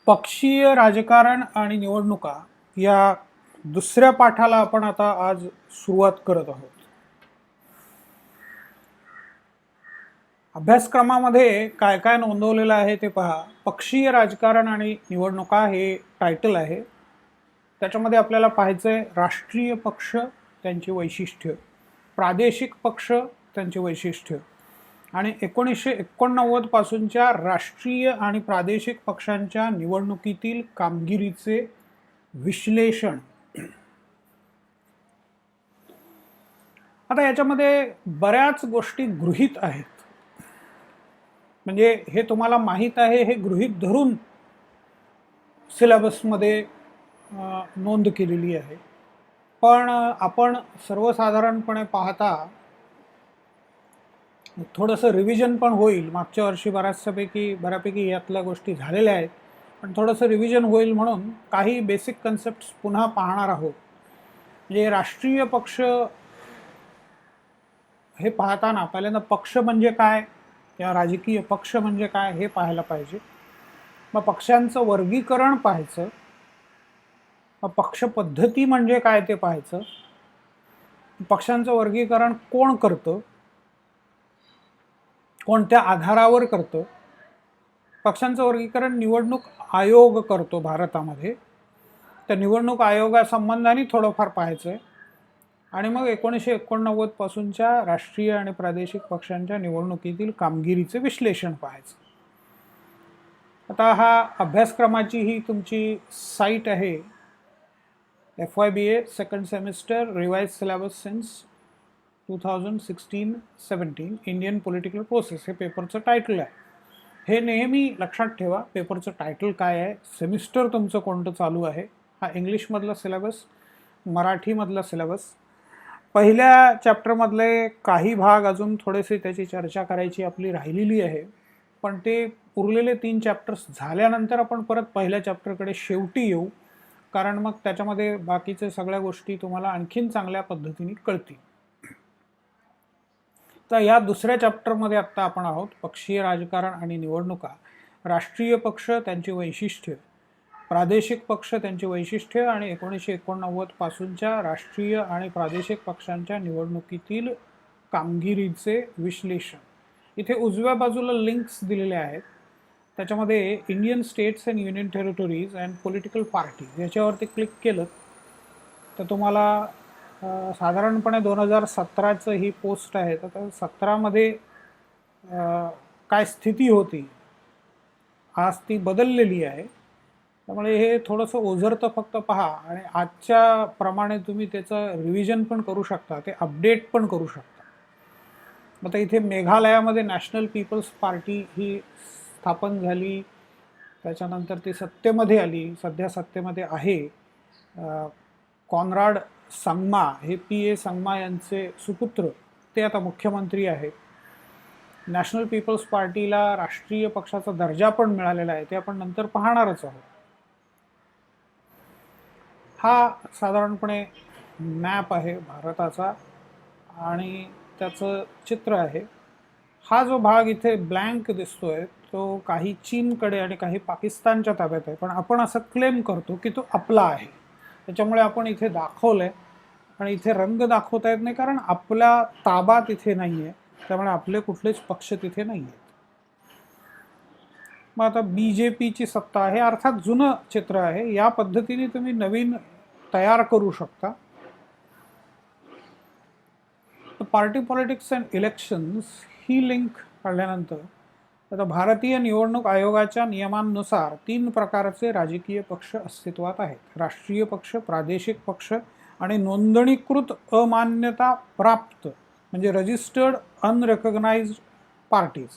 पक्षीय राजकारण आणि निवडणुका या दुसऱ्या पाठाला आपण आता आज सुरुवात करत आहोत. अभ्यासक्रमामध्ये काय काय नोंदवलेलं आहे ते पहा. पक्षीय राजकारण आणि निवडणुका हे टायटल आहे. त्याच्यामध्ये आपल्याला पाहायचंय राष्ट्रीय पक्ष, त्यांची वैशिष्ट्य, प्रादेशिक पक्ष, त्यांची वैशिष्ट्य आणि 1989 पासूनच्या राष्ट्रीय आणि प्रादेशिक पक्षांच्या निवडणुकीतील कामगिरीचे विश्लेषण. आता याच्यामध्ये बऱ्याच गोष्टी गृहीत आहेत, म्हणजे हे तुम्हाला माहीत आहे हे गृहीत धरून सिलेबसमध्ये नोंद केलेली आहे. पण आपण सर्वसाधारणपणे पाहता थोडंसं रिव्हिजन पण होईल. मागच्या वर्षी बऱ्यापैकी यातल्या गोष्टी झालेल्या आहेत, पण थोडंसं रिव्हिजन होईल म्हणून काही बेसिक कन्सेप्ट्स पुन्हा पाहणार आहोत. म्हणजे राष्ट्रीय पक्ष हे पाहताना पहिल्यांदा पक्ष म्हणजे काय किंवा राजकीय पक्ष म्हणजे काय हे पाहायला पाहिजे. मग पक्षांचं वर्गीकरण पाहायचं, मग पक्ष पद्धती म्हणजे काय ते पाहायचं, पक्षांचं वर्गीकरण कोण करतं, कोणत्या आधारावर करतं. पक्षांचं वर्गीकरण निवडणूक आयोग करतो भारतामध्ये. त्या निवडणूक आयोगासंबंधाने थोडंफार पाहायचं आहे. आणि मग 1989 पासूनच्या राष्ट्रीय आणि प्रादेशिक पक्षांच्या निवडणुकीतील कामगिरीचे विश्लेषण पाहायचं. आता हा अभ्यासक्रमाची ही तुमची साईट आहे, FYBA second semester revise syllabus since 2016-17 Indian political process, हे पेपरचं टायटल आहे. हे नेहमी लक्षात ठेवा, पेपरचं टायटल काय आहे, सेमिस्टर तुमचं कोणतं चालू आहे. हा इंग्लिशमधला सिलेबस, मराठीमधला सिलेबस. पहिल्या चॅप्टरमधले काही भाग अजून थोडेसे त्याची चर्चा करायची आपली राहिलेली आहे, पण ते उरलेले 3 चॅप्टर्स झाल्यानंतर आपण परत पहिल्या चॅप्टरकडे शेवटी येऊ, कारण मग त्याच्यामध्ये बाकीचे सगळ्या गोष्टी तुम्हाला आणखीन चांगल्या पद्धतीने कळतील. तर या दुसऱ्या चॅप्टरमध्ये आत्ता आपण आहोत, पक्षीय राजकारण आणि निवडणुका. राष्ट्रीय पक्ष, त्यांची वैशिष्ट्य, प्रादेशिक पक्ष, त्यांची वैशिष्ट्य आणि 1989 पासूनच्या राष्ट्रीय आणि प्रादेशिक पक्षांच्या निवडणुकीतील कामगिरीचे विश्लेषण. इथे उजव्या बाजूला लिंक्स दिलेले आहेत. त्याच्यामध्ये Indian states and union territories and political parties याच्यावरती क्लिक केलं तर तुम्हाला साधारणपणे 2017चं ही पोस्ट आहे. तर 17मध्ये काय स्थिती होती, आज ती बदललेली आहे. त्यामुळे हे थोडंसं ओझरतं फक्त पहा आणि आजच्या प्रमाणे तुम्ही त्याचं रिव्हिजन पण करू शकता, ते अपडेट पण करू शकता. आता इथे मेघालयामध्ये नॅशनल पीपल्स पार्टी ही स्थापन झाली, त्याच्यानंतर ती सत्तेमध्ये आली, सध्या सत्तेमध्ये आहे. कॉनराड संगमा हे PA संगमा यांचे सुपुत्र, ते आता मुख्यमंत्री आहेत. नॅशनल पीपल्स पार्टीला राष्ट्रीय पक्षाचा दर्जा पण मिळालेला आहे, ते आपण नंतर पाहणारच आहोत. हा साधारणपणे मॅप आहे भारताचा आणि त्याचं चित्र आहे. हा जो भाग इथे ब्लँक दिसतोय तो काही चीनकडे आणि काही पाकिस्तानच्या ताब्यात आहे, पण आपण असं क्लेम करतो की तो आपला आहे. त्याच्यामुळे आपण इथे दाखवलंय आणि इथे रंग दाखवता येत नाही, कारण आपला ताबा तिथे नाही आहे, त्यामुळे आपले कुठलेच पक्ष तिथे नाही आहेत. मग आता BJPची सत्ता आहे, अर्थात जुनं चित्र आहे. या पद्धतीने तुम्ही नवीन तयार करू शकता. Party politics and elections he link काढल्यानंतर आता भारतीय निवडणूक आयोगाच्या नियमांनुसार 3 प्रकारचे राजकीय पक्ष अस्तित्वात आहेत: राष्ट्रीय पक्ष, प्रादेशिक पक्ष आणि नोंदणीकृत अमान्यता प्राप्त म्हणजे रजिस्टर्ड अनरेकग्नाइज्ड पार्टीज.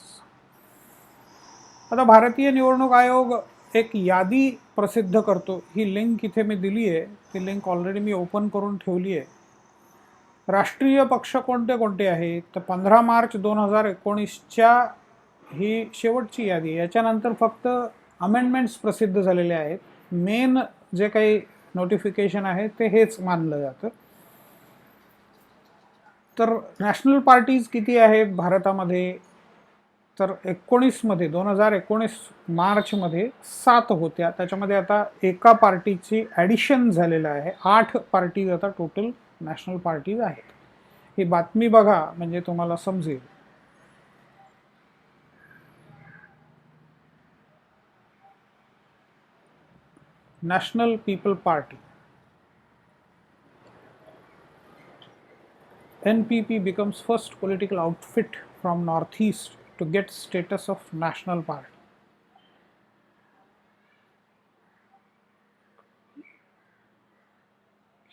आता भारतीय निवडणूक आयोग एक यादी प्रसिद्ध करतो. ही लिंक इथे मी दिली आहे, ती लिंक ऑलरेडी मी ओपन करून ठेवली आहे. राष्ट्रीय पक्ष कोणते कोणते आहेत तर 15 मार्च 2019च्या ही शेवटची यादी. याच्यानंतर फक्त अमेंडमेंट्स प्रसिद्ध झालेले आहेत. मेन जे काही नोटिफिकेशन आहे ते हेच मानलं जातं. तर नॅशनल पार्टीज किती आहेत भारतामध्ये तर 19मध्ये 2019 मार्चमध्ये 7 होत्या, त्याच्यामध्ये आता एका पार्टीची ॲडिशन झालेलं आहे, 8 पार्टीज आता टोटल नॅशनल पार्टीज आहेत. ही बातमी बघा म्हणजे तुम्हाला समजेल. National people party NPP becomes first political outfit from Northeast to get status of national party.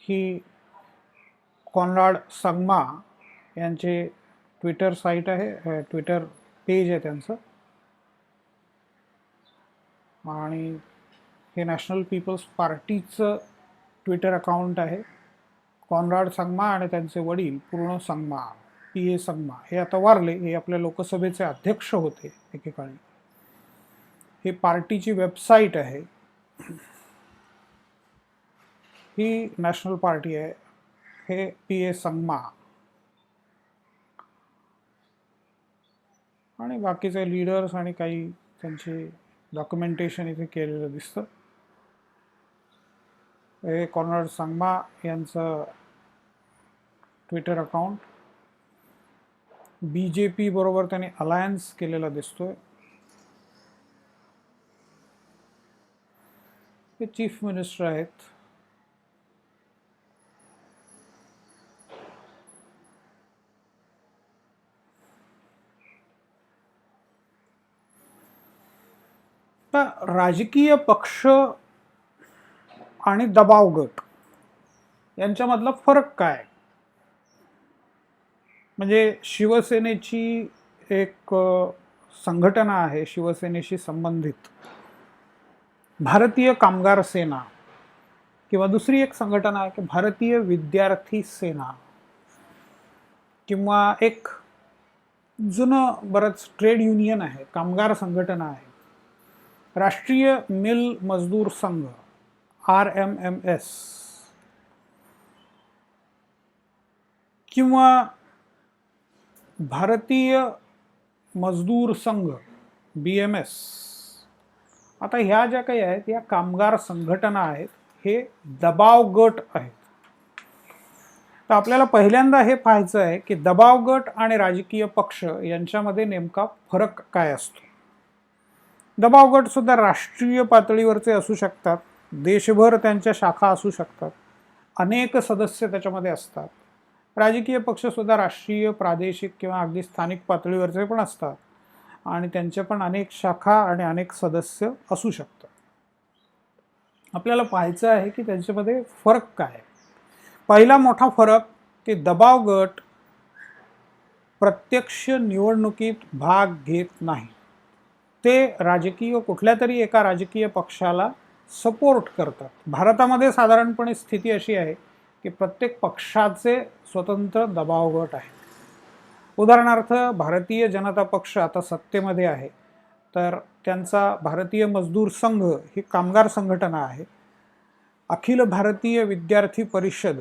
He Conrad Sangma यांचे ट्विटर साईट आहे, ट्विटर पेज आहे त्यांचं, आणि हे नॅशनल पीपल्स पार्टीचं ट्विटर अकाउंट आहे. कॉन्राड संगमा आणि त्यांचे वडील पूर्ण संगमा, PA संगमा, हे आता वारले. हे आपल्या लोकसभेचे अध्यक्ष होते एकेकाळी. ही पार्टीची वेबसाईट आहे. ही नॅशनल पार्टी आहे. हे PA संगमा आणि बाकीचे लीडर्स आणि काही त्यांचे डॉक्युमेंटेशन इथे केलेलं दिसतं. हे कॉन्राड संगमा यांचं ट्विटर अकाउंट. BJP बरोबर त्यांनी अलायन्स केलेला दिसतोय. हे चीफ मिनिस्टर आहेत. तर राजकीय पक्ष आणि दबाव गट यांच्यामधला फरक काय? म्हणजे शिवसेनेची एक संघटना आहे, शिवसेनेशी संबंधित भारतीय कामगार सेना, किंवा दुसरी एक संघटना आहे की भारतीय विद्यार्थी सेना, किंवा एक जुनं बरंच ट्रेड युनियन आहे, कामगार संघटना आहे, राष्ट्रीय मिल मजदूर संघ RMMS, किंवा भारतीय मजदूर संघ BMS. आता ह्या ज्या काही आहेत या कामगार संघटना आहेत, हे दबाव गट आहेत. तर आपल्याला पहिल्यांदा हे पाहायचं आहे की दबाव गट आणि राजकीय पक्ष यांच्यामध्ये नेमका फरक काय असतो. दबाव गट सुद्धा राष्ट्रीय पातळीवरचे असू शकतात, देशभर त्यांच्या शाखा असू शकतात, अनेक सदस्य त्याच्यामध्ये असतात. राजकीय पक्ष सुद्धा राष्ट्रीय, प्रादेशिक किंवा अगदी स्थानिक पातळीवरचे पण असतात आणि त्यांचे पण अनेक शाखा आणि अनेक सदस्य असू शकतात. आपल्याला पाहायचं आहे की त्यांच्यामध्ये फरक काय आहे. पहिला मोठा फरक की दबाव गट प्रत्यक्ष निवडणुकीत भाग घेत नाही. ते राजकीय कुठल्या तरी एका राजकीय पक्षाला सपोर्ट करतात. भारतामध्ये साधारणपणे स्थिती अशी आहे की प्रत्येक पक्षाचे स्वतंत्र दबाव गट आहेत. उदाहरणार्थ भारतीय जनता पक्ष आता सत्तेमध्ये आहे, तर त्यांचा भारतीय मजदूर संघ ही कामगार संघटना आहे. अखिल भारतीय विद्यार्थी परिषद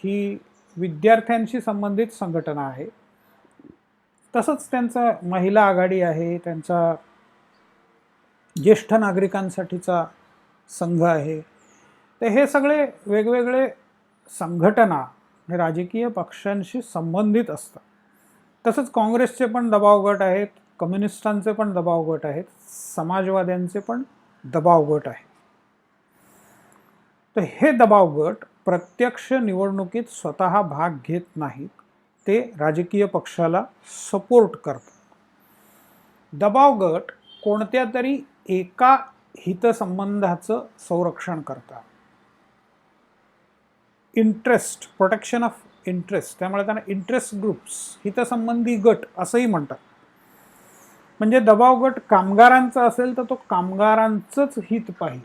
ही विद्यार्थ्यांशी संबंधित संघटना आहे. तसंच त्यांचा महिला आघाडी आहे, त्यांचा ज्येष्ठ नागरिकांसाठीचा संघ आहे. तर हे सगळे वेगवेगळे संघटना हे राजकीय पक्षांशी संबंधित असतात. तसंच काँग्रेसचे पण दबाव गट आहेत, कम्युनिस्टांचे पण दबाव गट आहेत, समाजवाद्यांचे पण दबाव गट आहेत. तर हे दबाव गट प्रत्यक्ष निवडणुकीत स्वतः भाग घेत नाहीत, ते राजकीय पक्षाला सपोर्ट करतात. दबाव गट कोणत्या तरी एका हितसंबंधाचं संरक्षण करतात. इंटरेस्ट, प्रोटेक्शन ऑफ इंटरेस्ट, त्यामुळे त्यांना इंटरेस्ट ग्रुप्स, हितसंबंधी गट असंही म्हणतात. म्हणजे दबाव गट कामगारांचा असेल तर तो कामगारांचंच हित पाहिजे,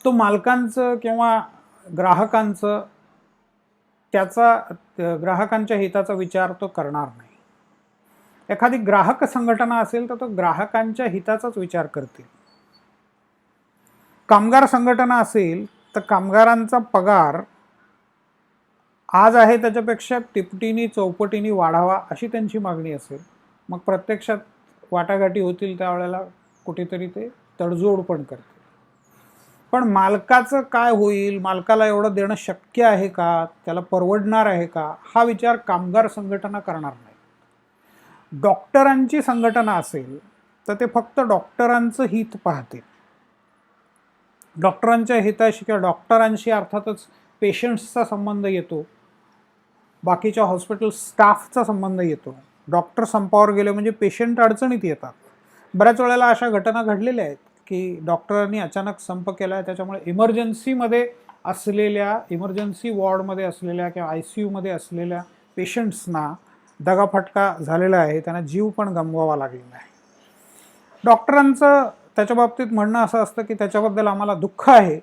तो मालकांचं किंवा ग्राहकांचं, त्याचा ग्राहकांच्या हिताचा विचार तो करणार नाही. एखादी ग्राहक संघटना असेल तर तो ग्राहकांच्या हिताचाच विचार करतील. कामगार संघटना असेल तर कामगारांचा पगार आज आहे त्याच्यापेक्षा तिपटीनी चौपटीनी वाढावा अशी त्यांची मागणी असेल. मग प्रत्यक्षात वाटाघाटी होतील त्यावेळेला कुठेतरी ते तडजोड पण करतील. पण मालकाचं काय होईल, मालकाला एवढं देणं शक्य आहे का, त्याला परवडणार आहे का, हा विचार कामगार संघटना करणार नाही. डॉक्टरांची संघटना असेल तर ते फक्त डॉक्टरांचं हित पाहतील. डॉक्टरांच्या हिताशी किंवा डॉक्टरांशी अर्थातच पेशंट्सचा संबंध येतो, बाकीच्या हॉस्पिटल स्टाफचा संबंध येतो. डॉक्टर संपावर गेले म्हणजे पेशंट अडचणीत येतात. बऱ्याच वेळेला अशा घटना घडलेल्या आहेत की डॉक्टरांनी अचानक संप केला आहे, त्याच्यामुळे इमर्जन्सीमध्ये असलेल्या, इमर्जन्सी वॉर्डमध्ये असलेल्या किंवा ICUमध्ये असलेल्या पेशंट्सना दगाफटका झालेला आहे, त्यांना जीव पण गमवावा लागलेला आहे. डॉक्टरांचं त्याच्या बाबतीत म्हणणं असं असतं की त्याच्याबद्दल आम्हाला दुःख आहे,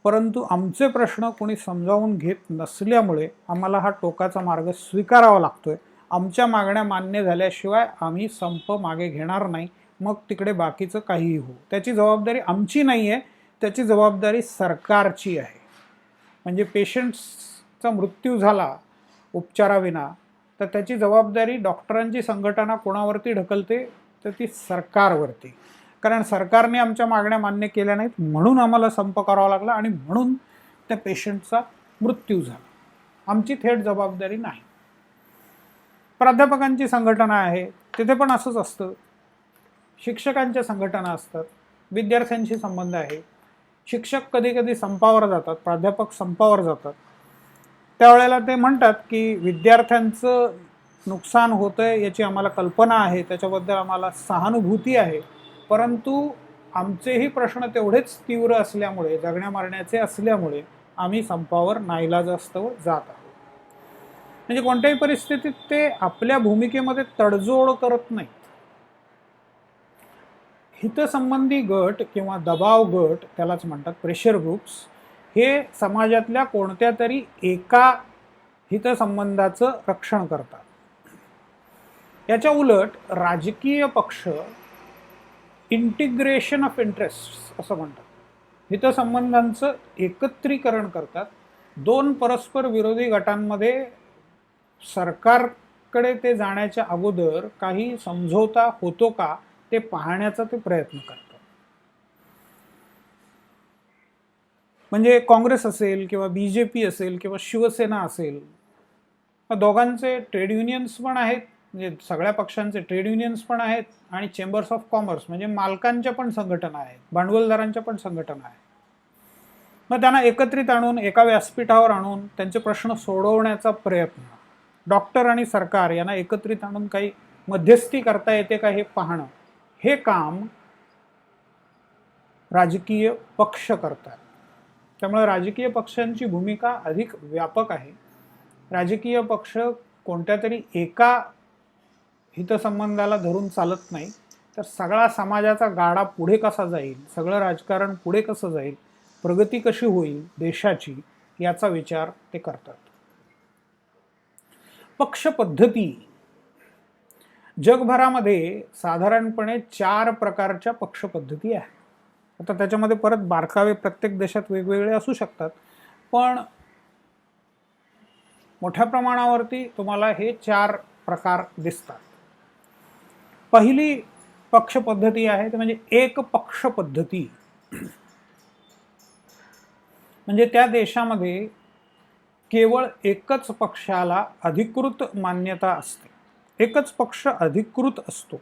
परंतु आमचे प्रश्न कोणी समजावून घेत नसल्यामुळे आम्हाला हा टोकाचा मार्ग स्वीकारावा लागतोय. आमच्या मागण्या मान्य झाल्याशिवाय आम्ही संप मागे घेणार नाही, मग तिकडे बाकीचं काहीही हो. त्याची जबाबदारी आमची नाही आहे, त्याची जबाबदारी सरकारची आहे. म्हणजे पेशंट्सचा मृत्यू झाला उपचाराविना तर त्याची जबाबदारी डॉक्टरांची संघटना कोणावरती ढकलते, तर ती सरकारवरती. कारण सरकारने आमच्या मागण्या मान्य केल्या नाहीत म्हणून आम्हाला संप करावा लागला आणि म्हणून त्या पेशंटचा मृत्यू झाला. आमची थेट जबाबदारी नाही. प्राध्यापकांची संघटना आहे, तिथे पण असंच असतं. शिक्षकांच्या संघटना असतात, विद्यार्थ्यांशी संबंध आहे. शिक्षक कधी कधी संपावर जातात, प्राध्यापक संपावर जातात. त्यावेळेला ते म्हणतात की विद्यार्थ्यांचं नुकसान होतंय याची आम्हाला कल्पना आहे, त्याच्याबद्दल आम्हाला सहानुभूती आहे, परंतु आमचेही प्रश्न तेवढेच तीव्र असल्यामुळे, जगण्या मारण्याचे असल्यामुळे आम्ही संपावर नाईलाजास्तव जात आहोत. म्हणजे कोणत्याही परिस्थितीत ते आपल्या भूमिकेमध्ये तडजोड करत नाहीत. हितसंबंधी गट किंवा दबाव गट, त्यालाच म्हणतात प्रेशर ग्रुप्स, हे समाजातल्या कोणत्या तरी एका हितसंबंधाचं रक्षण करतात. याच्या उलट राजकीय पक्ष इंटिग्रेशन ऑफ इंटरेस्ट असं म्हणतात. हितसंबंधांचं एकत्रीकरण करतात. दोन परस्पर विरोधी गटांमध्ये सरकारकडे ते जाण्याच्या अगोदर काही समझोता होतो का ते पाहण्याचा ते प्रयत्न करतात. म्हणजे काँग्रेस असेल किंवा BJP असेल किंवा शिवसेना असेल, दोघांचे ट्रेड युनियन्स पण आहेत, म्हणजे सगळ्या पक्षांचे ट्रेड युनियन्स पण आहेत आणि चेंबर्स ऑफ कॉमर्स म्हणजे मालकांच्या पण संघटना आहेत, भांडवलदारांच्या पण संघटना आहेत. मग त्यांना एकत्रित आणून एका व्यासपीठावर आणून त्यांचे प्रश्न सोडवण्याचा प्रयत्न, डॉक्टर आणि सरकार यांना एकत्रित आणून काही मध्यस्थी करता येते का हे पाहणं, हे काम राजकीय पक्ष करतात. त्यामुळे राजकीय पक्षांची भूमिका अधिक व्यापक आहे. राजकीय पक्ष कोणत्या तरी एका हितसंबंधाला धरून चालत नाही, तर सगळा समाजाचा गाडा पुढे कसा जाईल, सगळं राजकारण पुढे कसं जाईल, प्रगती कशी होईल देशाची, याचा विचार ते करतात. पक्ष पद्धती जगभरामध्ये साधारणपणे 4 प्रकारच्या पक्ष पद्धती आहेत. आता त्याच्यामध्ये परत बारकावे प्रत्येक देशात वेगवेगळे असू शकतात, पण मोठ्या प्रमाणावरती तुम्हाला हे 4 प्रकार दिसतात. पहिली पक्ष पद्धती आहे ते म्हणजे एक पक्ष पद्धती. म्हणजे त्या देशामध्ये केवळ एकच पक्षाला अधिकृत मान्यता असते, एकच पक्ष अधिकृत असतो.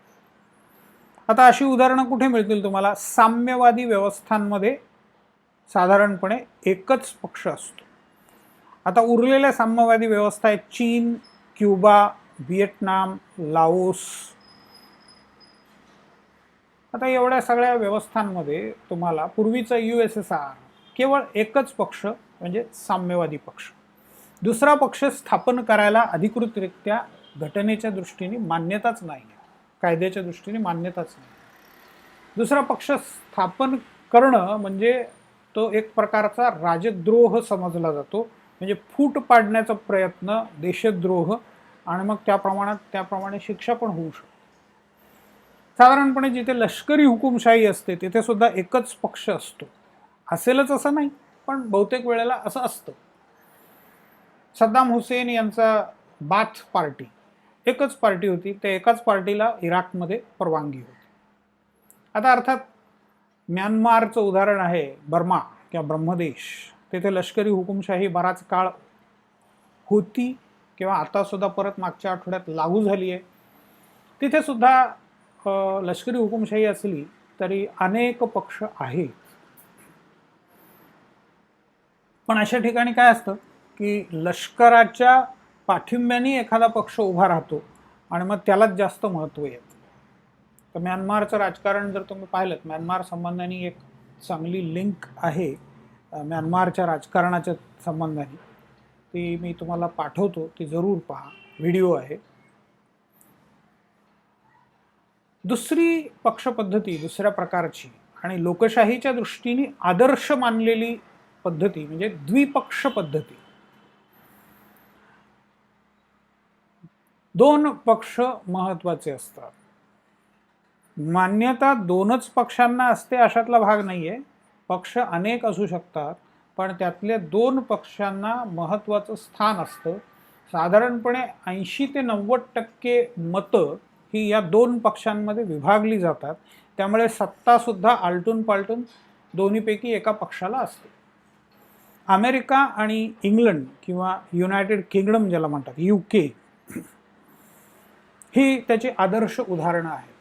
आता अशी उदाहरणं कुठे मिळतील तुम्हाला? साम्यवादी व्यवस्थांमध्ये साधारणपणे एकच पक्ष असतो. आता उरलेल्या साम्यवादी व्यवस्था आहेत चीन, क्युबा, व्हिएतनाम, लाओस. आता एवढ्या सगळ्या व्यवस्थांमध्ये तुम्हाला पूर्वीचं USSR केवळ एकच पक्ष म्हणजे साम्यवादी पक्ष. दुसरा पक्ष स्थापन करायला अधिकृतरित्या घटनेच्या दृष्टीने मान्यताच नाही, कायद्याच्या दृष्टीने मान्यताच नाही. दुसरा पक्ष स्थापन करणं म्हणजे तो एक प्रकारचा राजद्रोह समजला जातो, म्हणजे फूट पाडण्याचा प्रयत्न, देशद्रोह, आणि मग त्याप्रमाणे शिक्षा पण होऊ शकते. साधारणपणे जिथे लष्करी हुकुमशाही असते तिथे सुद्धा एकच पक्ष असतो. असेलच असं नाही, पण बहुतेक वेळेला असं असतं. सद्दाम हुसेन यांचा बाथ पार्टी एकच पार्टी होती, त्या एकाच पार्टीला इराकमध्ये परवानगी होती. आता अर्थात म्यानमारचं उदाहरण आहे बर्मा किंवा ब्रह्मदेश, तेथे लष्करी हुकुमशाही बराच काळ होती किंवा आता सुद्धा परत मागच्या आठवड्यात लागू झाली आहे. तिथे सुद्धा लष्करी हुकुमशाही असली तरी अनेक पक्ष आहेत. पण अशा ठिकाणी काय असतं की लष्कराच्या पाठिंब्याने एखादा पक्ष उभा राहतो आणि मग त्यालाच जास्त महत्त्व येतं. तर म्यानमारचं राजकारण जर तुम्ही पाहिलं, म्यानमार संबंधाने एक चांगली लिंक आहे म्यानमारच्या राजकारणाच्या संबंधाने, ती मी तुम्हाला पाठवतो, ती जरूर पहा, व्हिडिओ आहे. दुसरी पक्षपद्धती दुसऱ्या प्रकारची आणि लोकशाहीच्या दृष्टीने आदर्श मानलेली पद्धती म्हणजे द्विपक्ष पद्धती. दोन पक्ष महत्वाचे असतात. मान्यता दोनच पक्षांना असते अशातला भाग नाहीये. पक्ष अनेक असू शकतात, पण त्यातल्या दोन पक्षांना महत्वाचं स्थान असतं. साधारणपणे 80 ते 90% मतं ही या दोन पक्षांमध्ये विभागली जातात. त्यामुळे सत्ता सुद्धा आलटून पालटून दोन्हीपैकी एका पक्षाला असते. अमेरिका आणि इंग्लंड किंवा युनायटेड किंगडम ज्याला म्हणतात, UK, ही त्याची आदर्श उदाहरणं आहेत.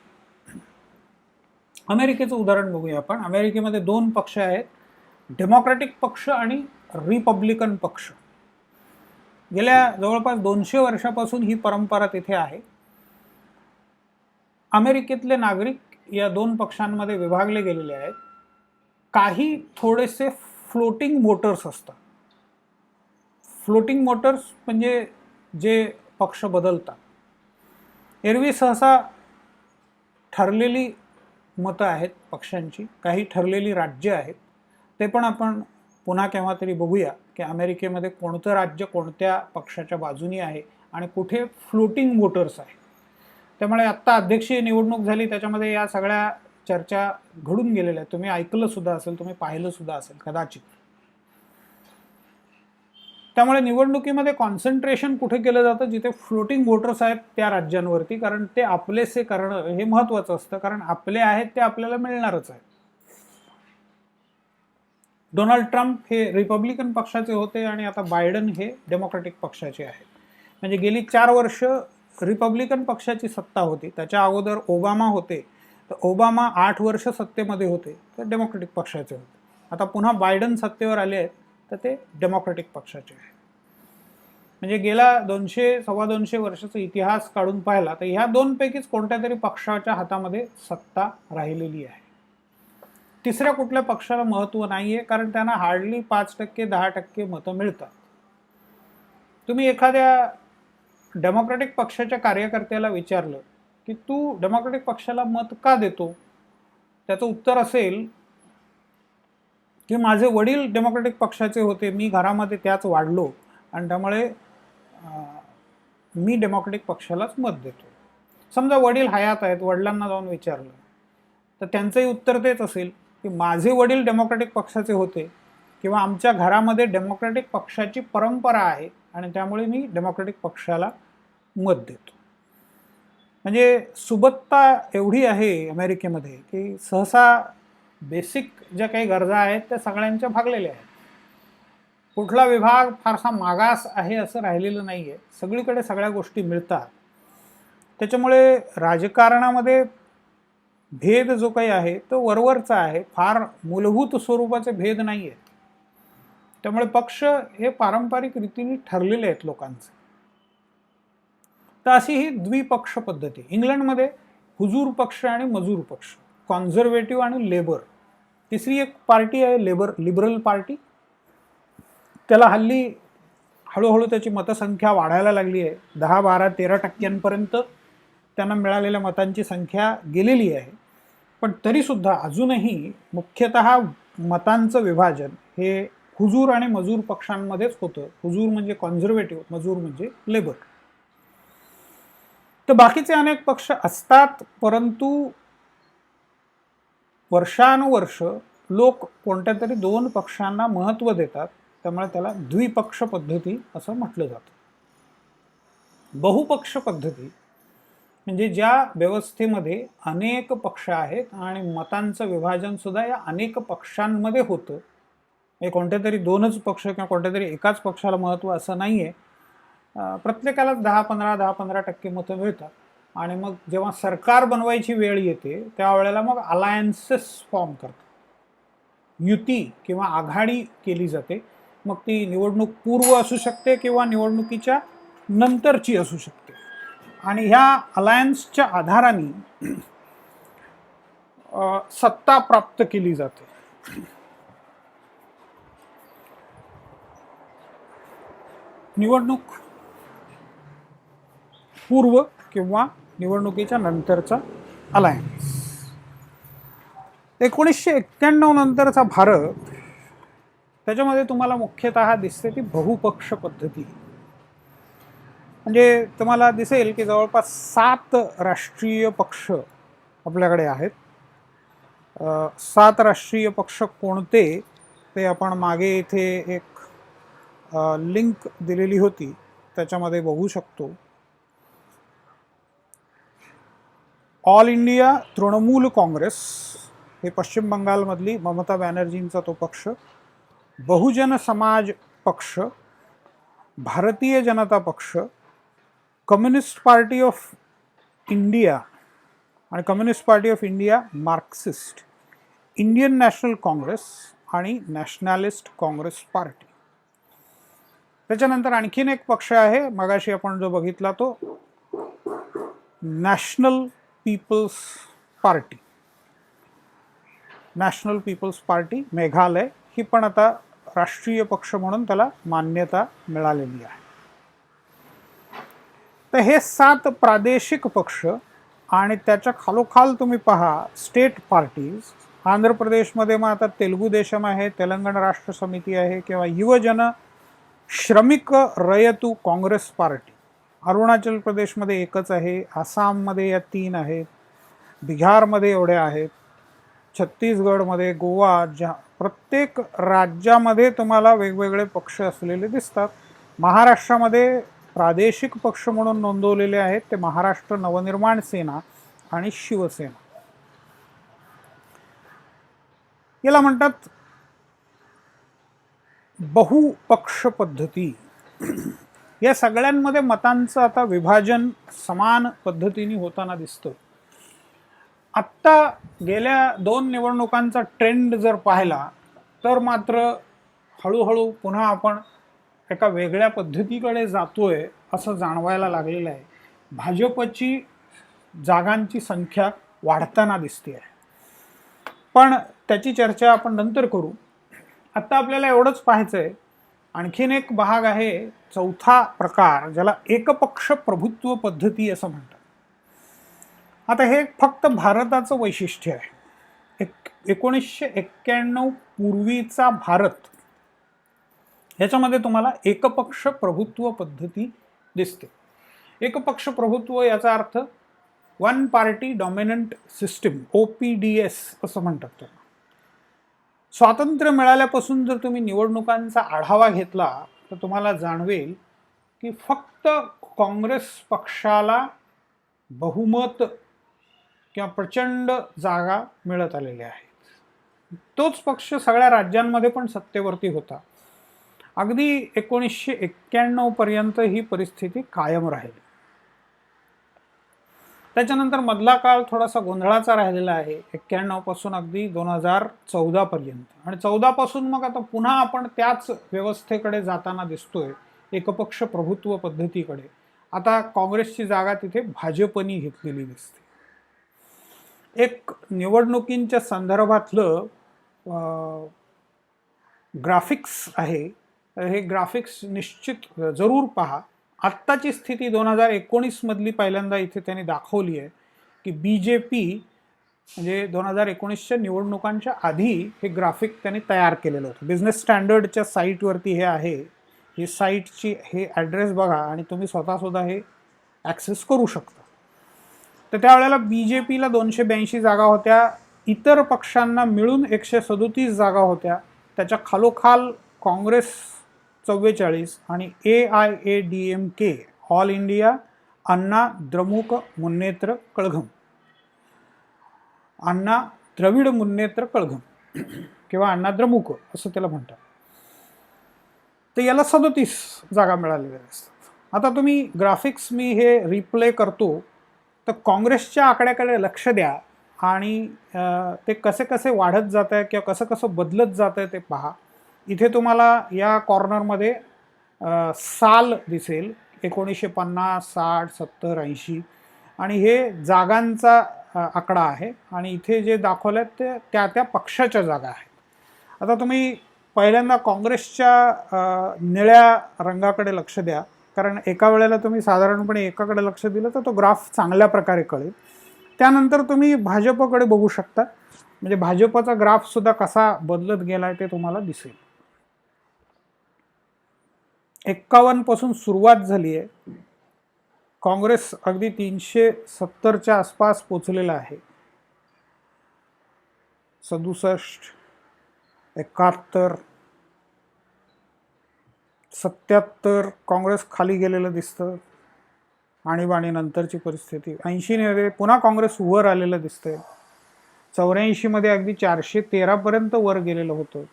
अमेरिकेचं उदाहरण बघूया आपण. अमेरिकेमध्ये दोन पक्ष आहेत, डेमोक्रॅटिक पक्ष आणि रिपब्लिकन पक्ष. गेल्या जवळपास 200 वर्षापासून ही परंपरा तिथे आहे. अमेरिकेतले नागरिक या दोन पक्षांमध्ये विभागले गेलेले आहेत. काही थोडेसे फ्लोटिंग वोटर्स असतात. फ्लोटिंग वोटर्स म्हणजे जे पक्ष बदलतात. एरवी सहसा ठरलेली मतं आहेत पक्षांची, काही ठरलेली राज्य आहेत. ते पण आपण पुन्हा केव्हा तरी बघूया की अमेरिकेमध्ये कोणतं राज्य कोणत्या पक्षाच्या बाजूनी आहे आणि कुठे फ्लोटिंग वोटर्स आहेत. त्यामुळे आत्ता अध्यक्षीय निवडणूक झाली, त्याच्यामध्ये या सगळ्या चर्चा घडून गेलेल्या आहेत. तुम्ही ऐकलं सुद्धा असेल, तुम्ही पाहिलं सुद्धा असेल कदाचित. त्यामुळे निवडणुकीमध्ये कॉन्सन्ट्रेशन कुठे केलं जातं, जिथे फ्लोटिंग वोटर्स आहेत त्या राज्यांवरती, कारण ते आपलेसे करणं हे महत्त्वाचं असतं, कारण आपले आहेत ते आपल्याला मिळणारच आहे. डोनाल्ड ट्रम्प हे रिपब्लिकन पक्षाचे होते आणि आता बायडन हे डेमोक्रॅटिक पक्षाचे आहेत. म्हणजे गेली 4 वर्ष रिपब्लिकन पक्षाची सत्ता होती. त्याच्या अगोदर ओबामा होते, तर ओबामा 8 वर्ष सत्तेमध्ये होते, तर डेमोक्रॅटिक पक्षाचे होते. आता पुन्हा बायडन सत्तेवर आले आहेत, तर ते डेमोक्रॅटिक पक्षाचे आहे. म्हणजे गेला 200-2.25 वर्षाचा इतिहास काढून पाहिला तर ह्या दोनपैकीच कोणत्या तरी पक्षाच्या हातामध्ये सत्ता राहिलेली आहे. तिसऱ्या कुठल्या पक्षाला महत्त्व नाही आहे, कारण त्यांना हार्डली 5% 10% मतं मिळतात. तुम्ही एखाद्या डेमोक्रॅटिक पक्षाच्या कार्यकर्त्याला विचारलं की तू डेमोक्रॅटिक पक्षाला मत का देतो, त्याचं उत्तर असेल की माझे वडील डेमोक्रॅटिक पक्षाचे होते, मी घरामध्ये त्याच वाढलो आणि त्यामुळे मी डेमोक्रॅटिक पक्षालाच मत देतो. समजा वडील हयात आहेत, वडिलांना जाऊन विचारलं तर त्यांचंही उत्तर तेच असेल की माझे वडील डेमोक्रॅटिक पक्षाचे होते किंवा आमच्या घरामध्ये डेमोक्रॅटिक पक्षाची परंपरा आहे आणि त्यामुळे मी डेमोक्रॅटिक पक्षाला मत देतो. म्हणजे सुबत्ता एवढी आहे अमेरिकेमध्ये की सहसा बेसिक ज्या काही गरजा आहेत त्या सगळ्यांच्या भागलेल्या आहेत. कुठला विभाग फारसा मागास आहे असं राहिलेलं नाही आहे. सगळीकडे सगळ्या गोष्टी मिळतात. त्याच्यामुळे राजकारणामध्ये भेद जो काही आहे तो वरवरचा आहे, फार मूलभूत स्वरूपाचे भेद नाही आहेत. त्यामुळे पक्ष हे पारंपरिक रीतीने ठरलेले आहेत लोकांचे. तर अशी ही द्विपक्ष पद्धती. इंग्लंडमध्ये हुजूर पक्ष आणि मजूर पक्ष, कॉन्झर्वेटिव्ह आणि लेबर. तिसरी एक पार्टी आहे लिबरल पार्टी. त्याला हल्ली हळूहळू त्याची मतसंख्या वाढायला लागली आहे. 10, 12, 13% त्यांना मिळालेल्या मतांची संख्या गेलेली आहे. पण तरीसुद्धा अजूनही मुख्यतः मतांचं विभाजन हे हुजूर आणि मजूर पक्षांमध्येच होतं. हुजूर म्हणजे कॉन्झर्वेटिव्ह, मजूर म्हणजे लेबर. तर बाकीचे अनेक पक्ष असतात, परंतु वर्षानुवर्ष लोक कोणत्या तरी दोन पक्षांना महत्त्व देतात. त्यामुळे त्याला द्विपक्ष पद्धती असं म्हटलं जातं. बहुपक्ष पद्धती म्हणजे ज्या व्यवस्थेमध्ये अनेक पक्ष आहेत आणि मतांचं विभाजन सुद्धा या अनेक पक्षांमध्ये होतं. हे कोणत्या तरी दोनच पक्ष किंवा कोणत्या तरी एकाच पक्षाला महत्त्व असं नाही आहे. प्रत्येकालाच 10-15% मतं मिळतात आणि मग जेव्हा सरकार बनवायची वेळ येते त्यावेळेला मग अलायन्सेस फॉर्म करतात, युती किंवा आघाडी केली जाते. मग ती निवडणूक पूर्व असू शकते किंवा निवडणुकीच्या नंतरची असू शकते आणि ह्या अलायन्सच्या आधाराने सत्ता प्राप्त केली जाते. निवडणूक पूर्व किंवा निवडणुकीच्या नंतरचा अलायन्स. 1991 नंतरचा भारत, त्याच्यामध्ये तुम्हाला मुख्यतः दिसते ती बहुपक्ष पद्धती. म्हणजे तुम्हाला दिसेल की जवळपास 7 राष्ट्रीय पक्ष आपल्याकडे आहेत. 7 राष्ट्रीय पक्ष कोणते ते आपण मागे इथे एक लिंक दिलेली होती त्याच्यामध्ये बघू शकतो. ऑल इंडिया तृणमूल काँग्रेस हे पश्चिम बंगालमधली ममता बॅनर्जींचा तो पक्ष, बहुजन समाज पक्ष, भारतीय जनता पक्ष, कम्युनिस्ट पार्टी ऑफ इंडिया आणि communist party of India Marxist, Indian national Congress आणि नॅशनलिस्ट काँग्रेस पार्टी. त्याच्यानंतर आणखीन एक पक्ष आहे मगाशी आपण जो बघितला तो national people's party. National people's party Meghalaya ही पण आता राष्ट्रीय पक्ष म्हणून त्याला मान्यता मिळालेली आहे. तर हे 7 प्रादेशिक पक्ष आणि त्याच्या खालोखाल तुम्ही पहा स्टेट पार्टीज. आंध्र प्रदेशमध्ये मग आता तेलुगू देशम आहे, तेलंगणा राष्ट्र समिती आहे किंवा युवजन श्रमिक रयतू काँग्रेस पार्टी. अरुणाचल प्रदेशमध्ये एकच आहे, आसाममध्ये या 3 आहेत, बिहारमध्ये एवढ्या आहेत, छत्तीसगडमध्ये, गोवा, प्रत्येक राज्यामध्ये तुम्हाला वेगवेगळे पक्ष असलेले दिसतात. महाराष्ट्रामध्ये प्रादेशिक पक्ष म्हणून नोंदवलेले आहेत ते महाराष्ट्र नवनिर्माण सेना आणि शिवसेना. याला म्हणतात बहुपक्ष पद्धती. या सगळ्यांमध्ये मतांचं आता विभाजन समान पद्धतीने होताना दिसतं. आत्ता गेल्या 2 निवडणुकांचा ट्रेंड जर पाहिला तर मात्र हळूहळू पुन्हा आपण एका वेगळ्या पद्धतीकडे जातोय असं जाणवायला लागलेलं आहे. भाजपची जागांची संख्या वाढताना दिसते आहे, पण त्याची चर्चा आपण नंतर करू. आत्ता आपल्याला एवढंच पाहायचं आहे. आणखीन एक भाग आहे, चौथा प्रकार, ज्याला एकपक्ष प्रभुत्व पद्धती असं म्हणतात. आता हे फक्त भारताचं वैशिष्ट्य आहे. 1991 पूर्वीचा भारत ह्याच्यामध्ये तुम्हाला एकपक्ष प्रभुत्व पद्धती दिसते. एकपक्ष प्रभुत्व याचा earth one party dominant system, OPDS असं म्हणतात त्याला. स्वातंत्र्य मिळाल्यापासून जर तुम्ही निवडणुकांचा आढावा घेतला तर तुम्हाला जाणवेल की फक्त काँग्रेस पक्षाला बहुमत किंवा प्रचंड जागा मिळत आलेल्या आहेत. तोच पक्ष सगळ्या राज्यांमध्ये पण सत्तेवरती होता. अगदी 1991 पर्यंत ही परिस्थिती कायम राहिली. त्याच्यानंतर मधला काळ थोडासा गोंधळाचा राहिलेला आहे 91 पासून अगदी 2014 पर्यंत. आणि 14 पासून मग आता पुन्हा आपण त्याच व्यवस्थेकडे जाताना दिसतोय, एकपक्ष प्रभुत्व पद्धतीकडे. आता काँग्रेसची जागा तिथे भाजपनी घेतलेली दिसते. एक निवडणुकींच्या संदर्भातलं ग्राफिक्स आहे. हे ग्राफिक्स निश्चित जरूर पहा. आत्ताची स्थिती 2019 मधली पहिल्यांदा इथे त्यांनी दाखवली आहे की BJP म्हणजे 2019च्या निवडणुकांच्या आधी हे ग्राफिक त्यांनी तयार केलेलं होतं. बिझनेस स्टँडर्डच्या साईटवरती हे आहे. ही साईटची हे ॲड्रेस बघा आणि तुम्ही स्वतःसुद्धा हे ॲक्सेस करू शकता. तर त्यावेळेला BJPला 282 जागा होत्या, इतर पक्षांना मिळून 137 जागा होत्या. त्याच्या खालोखाल काँग्रेस 44 आणि AIADMK ऑल इंडिया अण्णा द्रमुक मुन्नेत्र कळघम, अण्णा द्रविड मुन्नेत्र कळघम किंवा अण्णा द्रमुक असं त्याला म्हणतात. तर याला 37 जागा मिळालेल्या असतात. आता तुम्ही ग्राफिक्स मी हे रिप्ले करतो, तर काँग्रेसच्या आकड्याकडे लक्ष द्या आणि ते कसे कसे वाढत जात आहे किंवा कसं कसं बदलत जात आहे ते पहा. इथे तुम्हाला या कॉर्नरमध्ये साल दिसेल 1950, 60, 70, 80 आणि हे जागांचा आकडा आहे आणि इथे जे दाखवल्यात ते त्या त्या पक्षाच्या जागा आहेत. आता तुम्ही पहिल्यांदा काँग्रेसच्या निळ्या रंगाकडे लक्ष द्या, कारण एका वेळेला तुम्ही साधारणपणे एकाकडे लक्ष दिलं तर तो ग्राफ चांगल्या प्रकारे कळेल. त्यानंतर तुम्ही भाजपकडे बघू शकता, म्हणजे भाजपचा ग्राफ सुद्धा कसा बदलत गेलाय ते तुम्हाला दिसेल. 51 पासून सुरुवात झाली आहे, काँग्रेस अगदी 370च्या आसपास पोचलेला आहे. 67, 71, 77 काँग्रेस खाली गेलेलं दिसतं. आणीबाणी नंतरची परिस्थिती. 80 मध्ये पुन्हा काँग्रेस वर आलेलं दिसतंय. 84 मध्ये अगदी 413 पर्यंत वर गेलेलं होतं.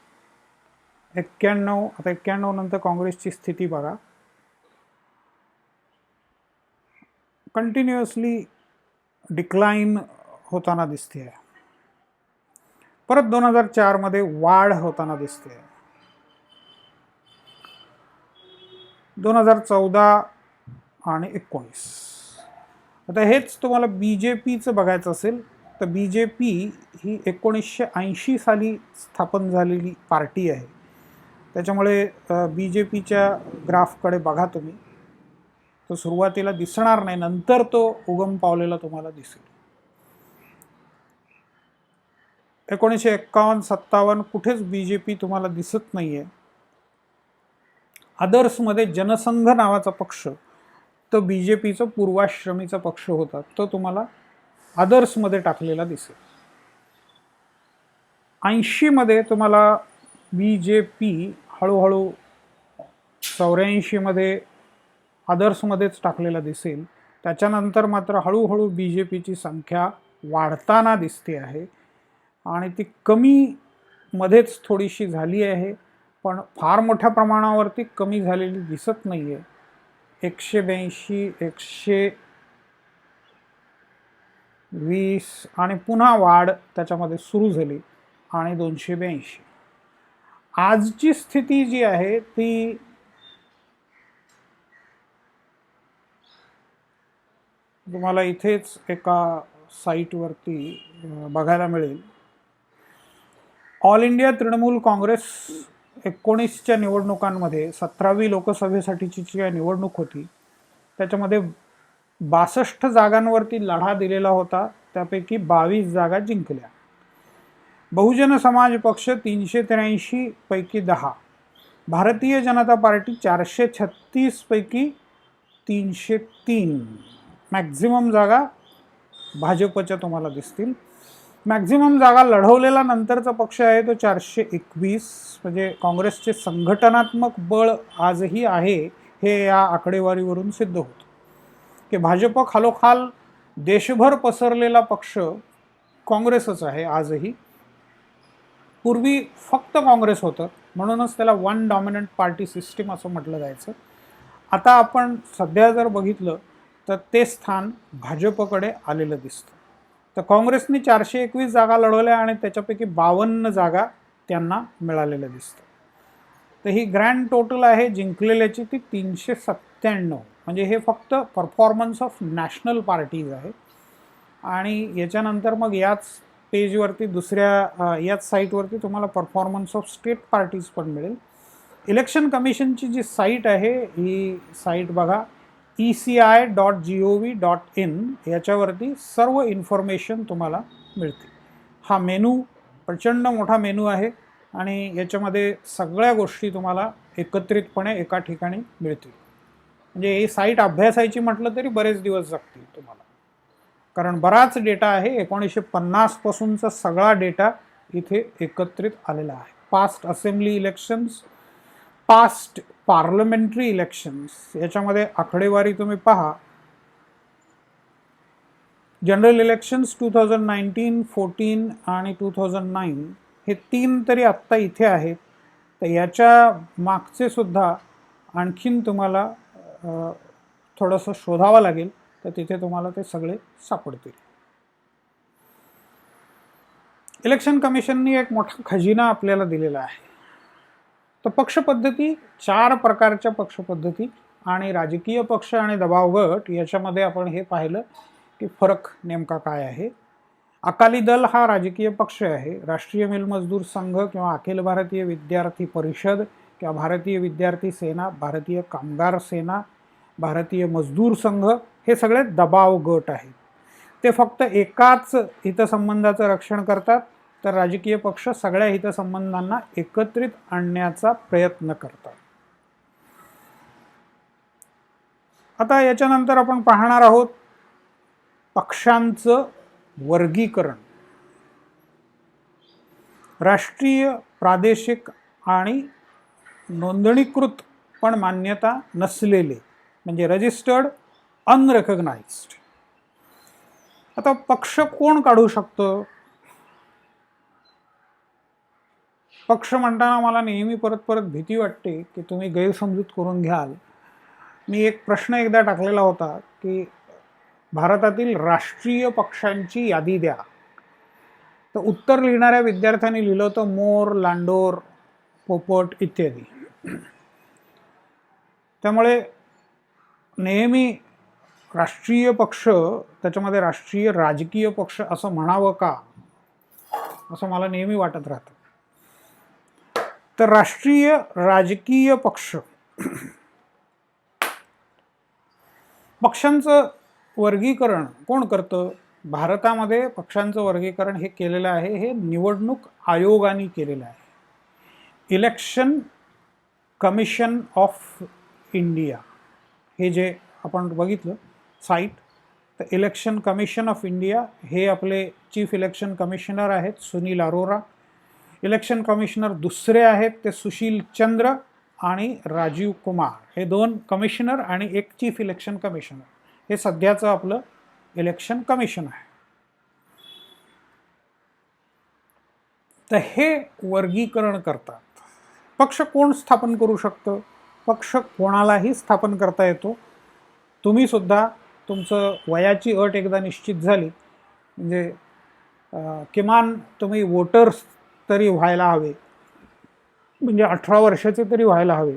91, आता 91 नंतर काँग्रेसची स्थिती बघा, कंटिन्युअसली डिक्लाइन होताना दिसते आहे. परत 2004 मध्ये वाढ होताना दिसते. 2014 आणि 19. आता हेच तुम्हाला BJPचं बघायचं असेल तर BJP ही 1980 साली स्थापन झालेली पार्टी आहे. त्याच्यामुळे BJPच्या ग्राफकडे बघा तुम्ही, तो सुरुवातीला दिसणार नाही, नंतर तो उगम पावलेला तुम्हाला दिसेल. 1951-57 कुठेच BJP तुम्हाला दिसत नाहीये. अदर्समध्ये जनसंघ नावाचा पक्ष, तो BJPचा पूर्वाश्रमीचा पक्ष होता, तो तुम्हाला अदर्समध्ये टाकलेला दिसेल. 80 मध्ये तुम्हाला BJP हळूहळू 84 मध्ये अदर्समध्येच टाकलेला दिसेल. त्याच्यानंतर मात्र हळूहळू BJPची संख्या वाढताना दिसते आहे आणि ती कमी मध्येच थोडीशी झाली आहे, पण फार मोठ्या प्रमाणावरती कमी झालेली दिसत नाही आहे. 182, 120 आणि पुन्हा वाढ त्याच्यामध्ये सुरू झाली आणि 282. आजची स्थिती जी आहे ती तुम्हाला इथेच एका साईटवरती बघायला मिळेल. ऑल इंडिया तृणमूल काँग्रेस 19च्या निवडणुकांमध्ये 17वी लोकसभेसाठीची जी निवडणूक होती त्याच्यामध्ये 62 जागांवरती लढा दिलेला होता, त्यापैकी 22 जागा जिंकल्या. बहुजन समाज पक्ष 383 पैकी 10, भारतीय जनता पार्टी 436 पैकी 303. मॅक्झिमम जागा भाजपच्या तुम्हाला दिसतील. मॅक्झिमम जागा लढवलेला नंतरचा पक्ष आहे तो 421. म्हणजे काँग्रेसचे संघटनात्मक बळ आजही आहे हे या आकडेवारीवरून सिद्ध होतं की भाजप खालोखाल देशभर पसरलेला पक्ष काँग्रेसच आहे आजही. पूर्वी फक्त काँग्रेस होतं, म्हणूनच त्याला वन डॉमिनंट पार्टी सिस्टीम असं म्हटलं जायचं. आता आपण सध्या जर बघितलं तर ते स्थान भाजपकडे आलेलं दिसतं. तर काँग्रेसने 421 जागा लढवल्या आणि त्याच्यापैकी 52 जागा त्यांना मिळालेल्या दिसतं. तर ही ग्रँड टोटल आहे जिंकलेल्याची ती 397. म्हणजे हे फक्त परफॉर्मन्स ऑफ नॅशनल पार्टीज आहे. आणि याच्यानंतर मग याच पेजवरती दुसऱ्या याच साईटवरती तुम्हाला परफॉर्मन्स ऑफ स्टेट पार्टीज पण मिळेल. इलेक्शन कमिशनची जी साईट आहे ही साईट बघा, eci.gov.in, याच्यावरती सर्व इन्फॉर्मेशन तुम्हाला मिळते. हा मेनू प्रचंड मोठा मेनू आहे आणि याच्यामध्ये सगळ्या गोष्टी तुम्हाला एकत्रितपणे एका ठिकाणी मिळतील. म्हणजे ही साईट अभ्यासायची म्हटलं तरी बरेच दिवस जातील तुम्हाला, कारण बराच डेटा आहे. 1950 पासूनचा सगळा डेटा इथे एकत्रित आलेला आहे. Past assembly elections, past parliamentary elections याच्यामध्ये आकडेवारी तुम्ही पहा. जनरल इलेक्शन्स 2019, 14 आणि 2009 हे 3 तरी आत्ता इथे आहेत. तर याच्या मागचे सुद्धा आणखीन तुम्हाला थोडंसं शोधावं लागेल, तर तिथे तुम्हाला ते सगळे सापडतील. इलेक्शन कमिशननी एक मोठा खजिना आपल्याला दिलेला आहे. तर पक्षपद्धती, 4 प्रकारच्या पक्षपद्धती आणि राजकीय पक्ष आणि दबाव गट याच्यामध्ये आपण हे पाहिलं की फरक नेमका काय आहे. अकाली दल हा राजकीय पक्ष आहे. राष्ट्रीय मिल मजदूर संघ किंवा अखिल भारतीय विद्यार्थी परिषद किंवा भारतीय विद्यार्थी सेना, भारतीय कामगार सेना, भारतीय मजदूर संघ हे सगळे दबाव गट आहेत. ते फक्त एकाच हितसंबंधाचं रक्षण करतात, तर राजकीय पक्ष सगळ्या हितसंबंधांना एकत्रित आणण्याचा प्रयत्न करतात. आता याच्यानंतर आपण पाहणार आहोत पक्षांचं वर्गीकरण. राष्ट्रीय, प्रादेशिक आणि नोंदणीकृत पण मान्यता नसलेले म्हणजे रजिस्टर्ड अनरेकग्नाइज्ड. आता पक्ष कोण काढू शकतं? पक्ष म्हणताना मला नेहमी परत परत भीती वाटते की तुम्ही गैरसमजूत करून घ्याल. मी एक प्रश्न एकदा टाकलेला होता की भारतातील राष्ट्रीय पक्षांची यादी द्या. तर उत्तर लिहिणाऱ्या विद्यार्थ्यांनी लिहिलं होतं मोर, लांडोर, पोपट इत्यादी. त्यामुळे नेहमी राष्ट्रीय पक्ष त्याच्यामध्ये राष्ट्रीय राजकीय पक्ष असं म्हणावं का, असं मला नेहमी वाटत राहतं. तर राष्ट्रीय राजकीय पक्ष पक्षांचं वर्गीकरण कोण करतं? भारतामध्ये पक्षांचं वर्गीकरण हे केलेलं आहे, हे निवडणूक आयोगाने केलेलं आहे. इलेक्शन कमिशन ऑफ इंडिया हे जे आपण बघितलं साईट, तर इलेक्शन कमिशन ऑफ इंडिया हे आपले चीफ इलेक्शन कमिशनर आहेत सुनील अरोरा. इलेक्शन कमिशनर दुसरे आहेत ते सुशील चंद्र आणि राजीव कुमार. हे 2 कमिशनर आणि एक चीफ इलेक्शन कमिशनर हे सध्याचं आपलं इलेक्शन कमिशन आहे. तर हे वर्गीकरण करतात. पक्ष कोण स्थापन करू शकतं? पक्ष कोणालाही स्थापन करता येतो. तुम्ही सुद्धा तुमचं वयाची अट एकदा निश्चित झाली म्हणजे किमान तुम्ही वोटर्स तरी व्हायला हवे, म्हणजे 18 वर्षाचे तरी व्हायला हवे.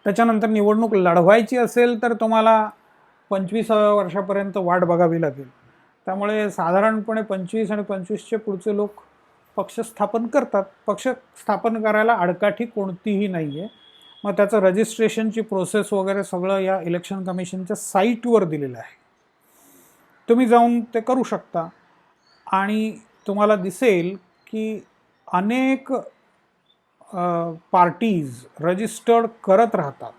त्याच्यानंतर निवडणूक लढवायची असेल तर तुम्हाला 25व्या वर्षापर्यंत वाट बघावी लागेल. त्यामुळे साधारणपणे 25 आणि 25चे पुढचे लोक पक्ष स्थापन करतात. पक्ष स्थापन करायला आडकाठी कोणतीही नाही आहे. मग त्याचं रजिस्ट्रेशनची प्रोसेस वगैरे सगळं या इलेक्शन कमिशनच्या साईटवर दिलेलं आहे. तुम्ही जाऊन ते करू शकता आणि तुम्हाला दिसेल की अनेक पार्टीज रजिस्टर्ड करत राहतात.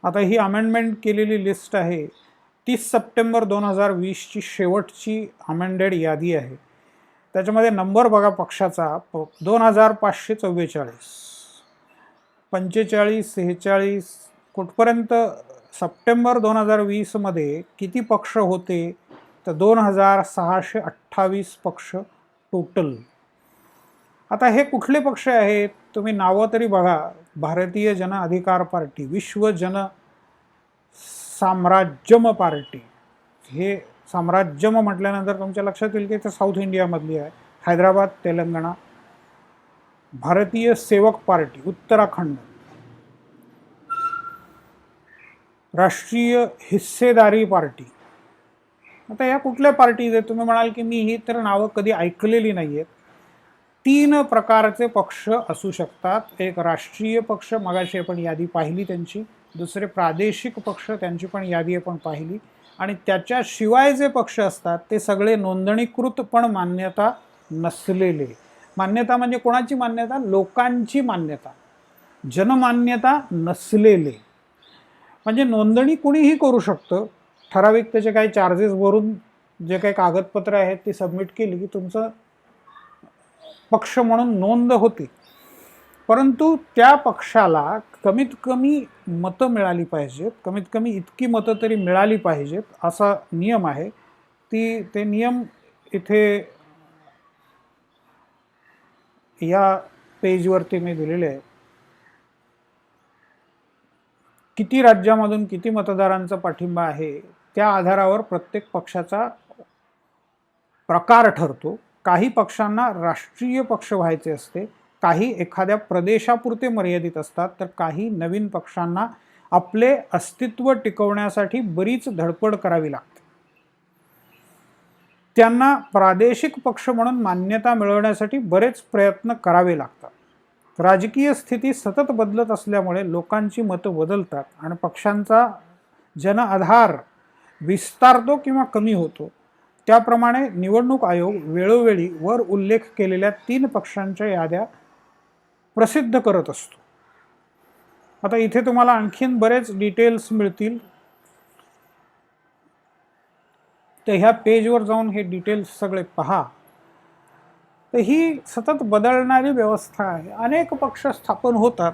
आता ही अमेंडमेंट केलेली लिस्ट आहे. 30 सप्टेंबर 2020ची शेवटची अमेंडेड यादी आहे. त्याच्यामध्ये नंबर बघा पक्षाचा 2544, 45, 46 कुठपर्यंत. सप्टेंबर 2020मध्ये किती पक्ष होते? तर 2628 पक्ष टोटल. आता हे कुठले पक्ष आहेत? तुम्ही नावं तरी बघा. भारतीय जन अधिकार पार्टी, विश्व जन साम्राज्यम पार्टी. हे साम्राज्यम म्हटल्यानंतर तुमच्या लक्षात येईल की ते साऊथ इंडियामधली आहे, हैदराबाद, तेलंगणा. भारतीय सेवक पार्टी, उत्तराखंड. राष्ट्रीय हिस्सेदारी पार्टी. आता या कुठल्या पार्टीज आहेत? तुम्ही म्हणाल की मी ही तर नावं कधी ऐकलेली नाही आहेत. 3 प्रकारचे पक्ष असू शकतात. एक राष्ट्रीय पक्ष, मगाशी आपण यादी पाहिली त्यांची. दुसरे प्रादेशिक पक्ष, त्यांची पण यादी आपण पाहिली. आणि त्याच्याशिवाय जे पक्ष असतात ते सगळे नोंदणीकृत पण मान्यता नसलेले. मान्यता म्हणजे कोणाची मान्यता? लोकांची मान्यता. जनमान्यता नसलेले म्हणजे नोंदणी कुणीही करू शकतं. ठराविक त्याचे काही चार्जेस भरून जे काही कागदपत्र आहेत ती सबमिट केली की तुमचं पक्ष म्हणून नोंद होती. परंतु त्या पक्षाला कमीत कमी मतं मिळाली पाहिजेत, कमीत कमी इतकी मतं तरी मिळाली पाहिजेत असा नियम आहे. ते नियम इथे या पेजवरती मी दिलेले आहे. किती राज्यामधून किती मतदारांचा पाठिंबा आहे त्या आधारावर प्रत्येक पक्षाचा प्रकार ठरतो. काही पक्षांना राष्ट्रीय पक्ष व्हायचे असते, काही एखाद्या प्रदेशापुरते मर्यादित असतात, तर काही नवीन पक्षांना आपले अस्तित्व टिकवण्यासाठी बरीच धडपड करावी लागते. त्यांना प्रादेशिक पक्ष म्हणून मान्यता मिळवण्यासाठी बरेच प्रयत्न करावे लागतात. राजकीय स्थिती सतत बदलत असल्यामुळे लोकांची मतं बदलतात आणि पक्षांचा जनआधार विस्तारतो किंवा कमी होतो. त्याप्रमाणे निवडणूक आयोग वेळोवेळी वर उल्लेख केलेल्या 3 पक्षांच्या याद्या प्रसिद्ध करत असतो. आता इथे तुम्हाला आणखीन बरेच डिटेल्स मिळतील, तर ह्या पेजवर जाऊन हे डिटेल्स सगळे पहा. तर ही सतत बदलणारी व्यवस्था आहे. अनेक पक्ष स्थापन होतात,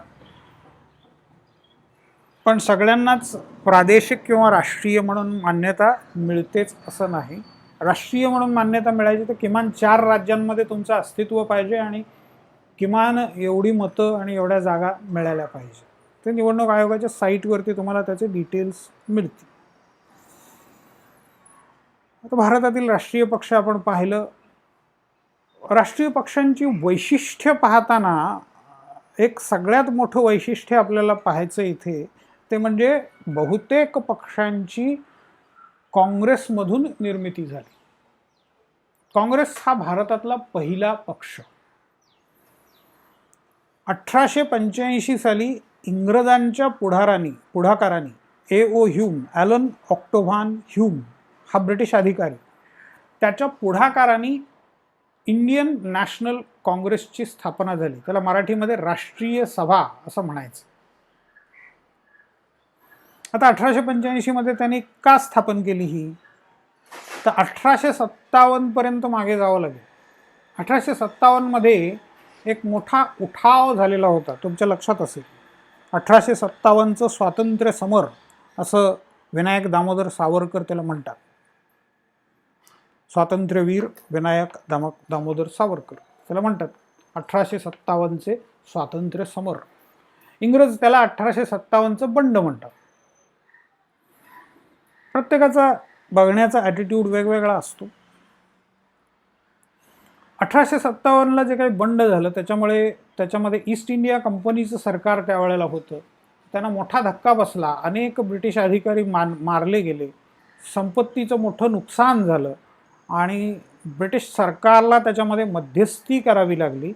पण सगळ्यांनाच प्रादेशिक किंवा राष्ट्रीय म्हणून मान्यता मिळतेच असं नाही. राष्ट्रीय म्हणून मान्यता मिळायची तर किमान 4 राज्यांमध्ये तुमचं अस्तित्व पाहिजे आणि किमान एवढी मतं आणि एवढ्या जागा मिळाल्या पाहिजे. ते निवडणूक आयोगाच्या साईटवरती तुम्हाला त्याचे डिटेल्स मिळतील. आता भारतातील राष्ट्रीय पक्ष आपण पाहिलं. राष्ट्रीय पक्षांची वैशिष्ट्य पाहताना एक सगळ्यात मोठं वैशिष्ट्य आपल्याला पाहायचं इथे, ते म्हणजे बहुतेक पक्षांची काँग्रेसमधून निर्मिती झाली. काँग्रेस हा भारतातला पहिला पक्ष. 1885 साली इंग्रजांच्या पुढाकारांनी A.O. ह्यूम, ॲलन ऑक्टोव्हान ह्यूम हा ब्रिटिश अधिकारी, त्याच्या पुढाकारांनी इंडियन नॅशनल काँग्रेसची स्थापना झाली. त्याला मराठीमध्ये राष्ट्रीय सभा असं म्हणायचं. आता 1885 मध्ये त्यांनी का स्थापन केली ही, तर 1857 पर्यंत मागे जावं लागेल. 1857 मध्ये एक मोठा उठाव झालेला होता, तुमच्या लक्षात असेल. 1857चं स्वातंत्र्य समर असं विनायक दामोदर सावरकर त्याला म्हणतात. स्वातंत्र्यवीर विनायक दामोदर सावरकर त्याला म्हणतात 1857चे स्वातंत्र्य समर. इंग्रज त्याला 1857चं बंड म्हणतात. प्रत्येकाचा बघण्याचा ॲटिट्यूड वेगवेगळा असतो. 1857ला जे काही बंड झालं त्याच्यामध्ये ईस्ट इंडिया कंपनीचं सरकार त्यावेळेला होतं. त्यांना मोठा धक्का बसला. अनेक ब्रिटिश अधिकारी मारले गेले. संपत्तीचं मोठं नुकसान झालं आणि ब्रिटिश सरकारला त्याच्यामध्ये मध्यस्थी करावी लागली.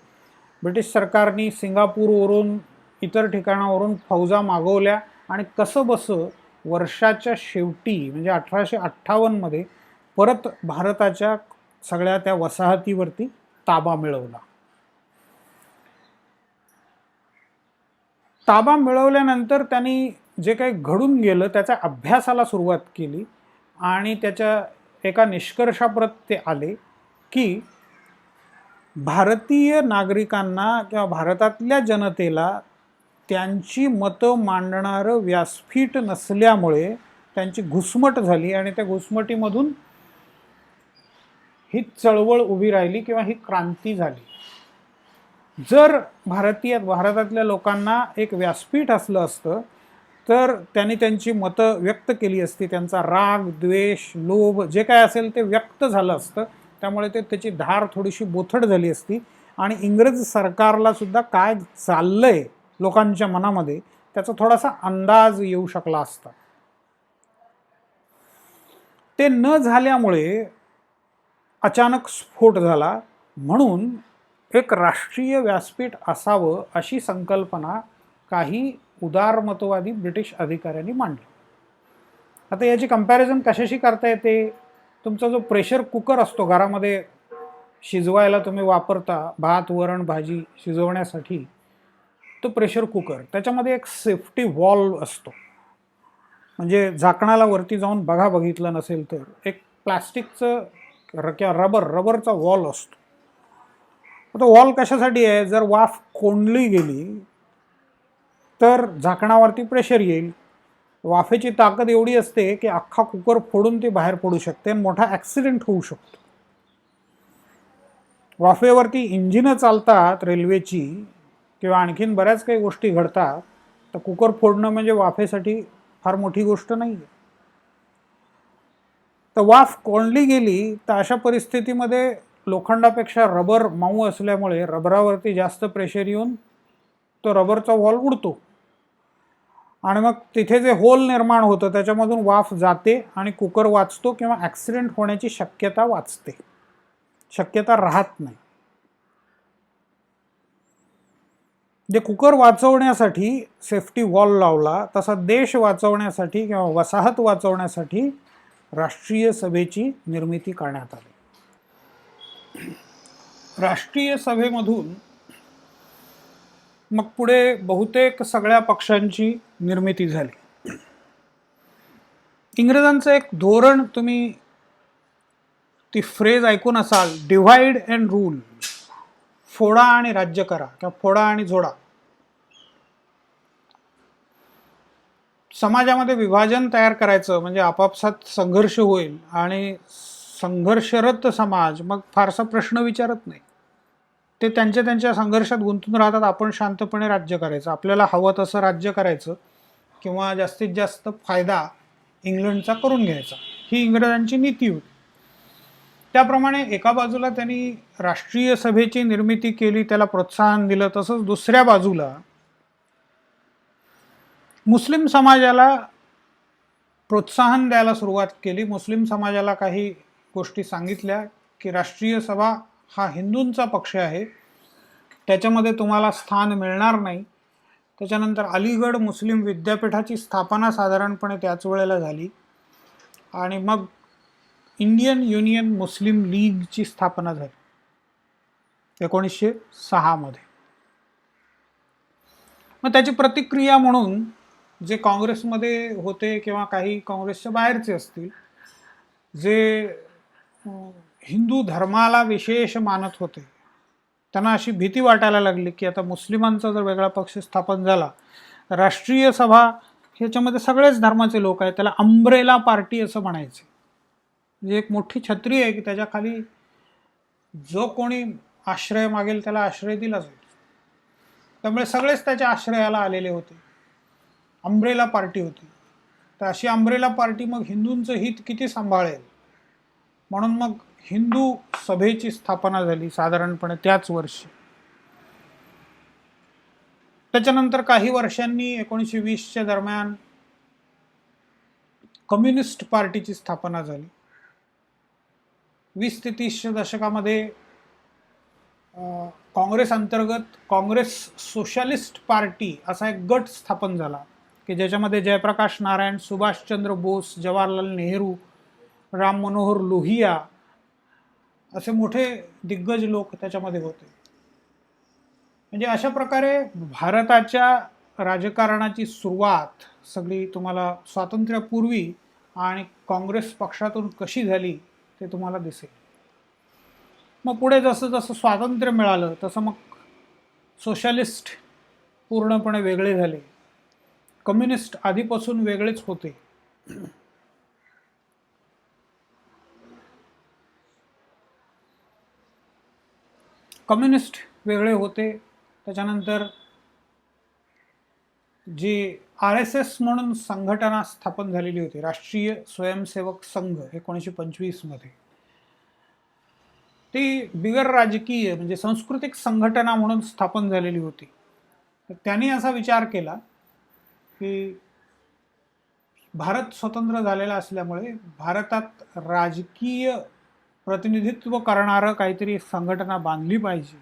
ब्रिटिश सरकारने सिंगापूरवरून इतर ठिकाणावरून फौजा मागवल्या आणि कसंबसं वर्षाच्या शेवटी म्हणजे 1858 मध्ये परत भारताच्या सगळ्या त्या वसाहतीवरती ताबा मिळवला. ताबा मिळवल्यानंतर त्यांनी जे काही घडून गेलं त्याच्या अभ्यासाला सुरुवात केली आणि त्याच्या एका निष्कर्षाप्रत ते आले की भारतीय नागरिकांना किंवा भारतातल्या जनतेला त्यांची मतं मांडणारं व्यासपीठ नसल्यामुळे त्यांची घुसमट झाली आणि त्या घुसमटीमधून ही चळवळ उभी राहिली किंवा ही क्रांती झाली. जर भारतातल्या लोकांना एक व्यासपीठ असलं असतं तर त्यांनी त्यांची मतं व्यक्त केली असती. त्यांचा राग, द्वेष, लोभ जे काय असेल ते व्यक्त झालं असतं. त्यामुळे त्याची धार थोडीशी बोथट झाली असती आणि इंग्रज सरकारला सुद्धा काय चाललंय लोकांच्या मनामध्ये त्याचा थोडासा अंदाज येऊ शकला असता. ते न झाल्यामुळे अचानक स्फोट झाला. म्हणून एक राष्ट्रीय व्यासपीठ असावं अशी संकल्पना काही उदारमतवादी ब्रिटिश अधिकाऱ्यांनी मांडली. आता याची कंपॅरिझन कशाशी करता येते. तुमचा जो प्रेशर कुकर असतो घरामध्ये शिजवायला तुम्ही वापरता, भात वरण भाजी शिजवण्यासाठी, तो प्रेशर कुकर, त्याच्यामध्ये एक सेफ्टी वॉल्व असतो. म्हणजे झाकणाला वरती जाऊन बघितलं नसेल तर एक प्लास्टिकचं किंवा रबरचा वॉल असतो. तो वॉल कशासाठी आहे, जर वाफ कोंडली गेली तर झाकणावरती प्रेशर येईल. वाफेची ताकद एवढी असते की अख्खा कुकर फोडून ती बाहेर पडू शकते आणि मोठा ॲक्सिडेंट होऊ शकतो. वाफेवरती इंजिनं चालतात रेल्वेची किंवा आणखीन बऱ्याच काही गोष्टी घडतात, तर कुकर फोडणं म्हणजे वाफेसाठी फार मोठी गोष्ट नाही आहे. तर वाफ कोंडली गेली तर अशा परिस्थितीमध्ये लोखंडापेक्षा रबर मऊ असल्यामुळे रबरावरती जास्त प्रेशर येऊन तो रबरचा वॉल उडतो आणि मग तिथे जे होल निर्माण होतं त्याच्यामधून वाफ जाते आणि कुकर वाचतो किंवा ॲक्सिडेंट होण्याची शक्यता वाचते, शक्यता राहत नाही. जे कुकर वाचवण्यासाठी सेफ्टी वॉल लावला तसा देश वाचवण्यासाठी किंवा वसाहत वाचवण्यासाठी राष्ट्रीय सभेची निर्मिती करण्यात आली. राष्ट्रीय सभेमधून मग पुढे बहुतेक सगळ्या पक्षांची निर्मिती झाली. इंग्रजांचं एक धोरण, तुम्ही ती फ्रेज ऐकून असाल, डिव्हाइड अँड रूल, फोडा आणि राज्य करा किंवा फोडा आणि जोडा. समाजामध्ये विभाजन तयार करायचं म्हणजे आपापसात संघर्ष होईल आणि संघर्षरत समाज मग फारसा प्रश्न विचारत नाही, ते त्यांच्या त्यांच्या संघर्षात गुंतून राहतात. आपण शांतपणे राज्य करायचं, आपल्याला हवं तसं राज्य करायचं किंवा जास्तीत जास्त फायदा इंग्लंडचा करून घ्यायचा, ही इंग्रजांची नीती होती. त्याप्रमाणे एका बाजूला त्यांनी राष्ट्रीय सभेची निर्मिती केली, त्याला प्रोत्साहन दिलं, तसंच दुसऱ्या बाजूला मुस्लिम समाजाला प्रोत्साहन द्यायला सुरुवात केली. मुस्लिम समाजाला काही गोष्टी सांगितल्या की राष्ट्रीय सभा हा हिंदूंचा पक्ष आहे, त्याच्यामध्ये तुम्हाला स्थान मिळणार नाही. त्याच्यानंतर अलीगड मुस्लिम विद्यापीठाची स्थापना साधारणपणे त्याच वेळेला झाली आणि मग इंडियन युनियन मुस्लिम लीगची स्थापना झाली 1906 मध्ये. मग त्याची प्रतिक्रिया म्हणून जे काँग्रेसमध्ये होते किंवा काही काँग्रेसच्या बाहेरचे असतील, जे हिंदू धर्माला विशेष मानत होते, त्यांना अशी भीती वाटायला लागली की आता मुस्लिमांचा जर वेगळा पक्ष स्थापन झाला, राष्ट्रीय सभा ह्याच्यामध्ये सगळेच धर्माचे लोक आहेत, त्याला अंब्रेला पार्टी असं म्हणायचे. म्हणजे एक मोठी छत्री आहे की त्याच्या खाली जो कोणी आश्रय मागेल त्याला आश्रय दिला जाईल. त्यामुळे सगळेच त्याच्या आश्रयाला आलेले होते. अंब्रेला पार्टी होती. तर अशी अंब्रेला पार्टी मग हिंदूंचं हित किती सांभाळेल, म्हणून मग हिंदू सभेची स्थापना झाली साधारणपणे त्याच वर्षी. त्याच्यानंतर काही वर्षांनी 1920च्या दरम्यान कम्युनिस्ट पार्टीची स्थापना झाली. 20 ते 30च्या दशकामध्ये काँग्रेस अंतर्गत काँग्रेस सोशलिस्ट पार्टी असा एक गट स्थापन झाला की ज्याच्यामध्ये जयप्रकाश नारायण, सुभाषचंद्र बोस, जवाहरलाल नेहरू, राम मनोहर लोहिया असे मोठे दिग्गज लोक त्याच्यामध्ये होते. म्हणजे अशा प्रकारे भारताच्या राजकारणाची सुरुवात सगळी तुम्हाला स्वातंत्र्यापूर्वी आणि काँग्रेस पक्षातून कशी झाली ते तुम्हाला दिसेल. मग पुढे जसं जसं स्वातंत्र्य मिळालं तसं मग सोशलिस्ट पूर्णपणे वेगळे झाले, कम्युनिस्ट आधीपासून वेगळेच होते. कम्युनिस्ट वेगळे होते. त्याच्यानंतर जी RSS म्हणून संघटना स्थापन झालेली होती, राष्ट्रीय स्वयंसेवक संघ, 1925 मध्ये, ती बिगर राजकीय म्हणजे सांस्कृतिक संघटना म्हणून स्थापन झालेली होती. तर त्यांनी असा विचार केला की भारत स्वतंत्र झालेला असल्यामुळे भारतात राजकीय प्रतिनिधित्व करणारं काहीतरी संघटना बांधली पाहिजे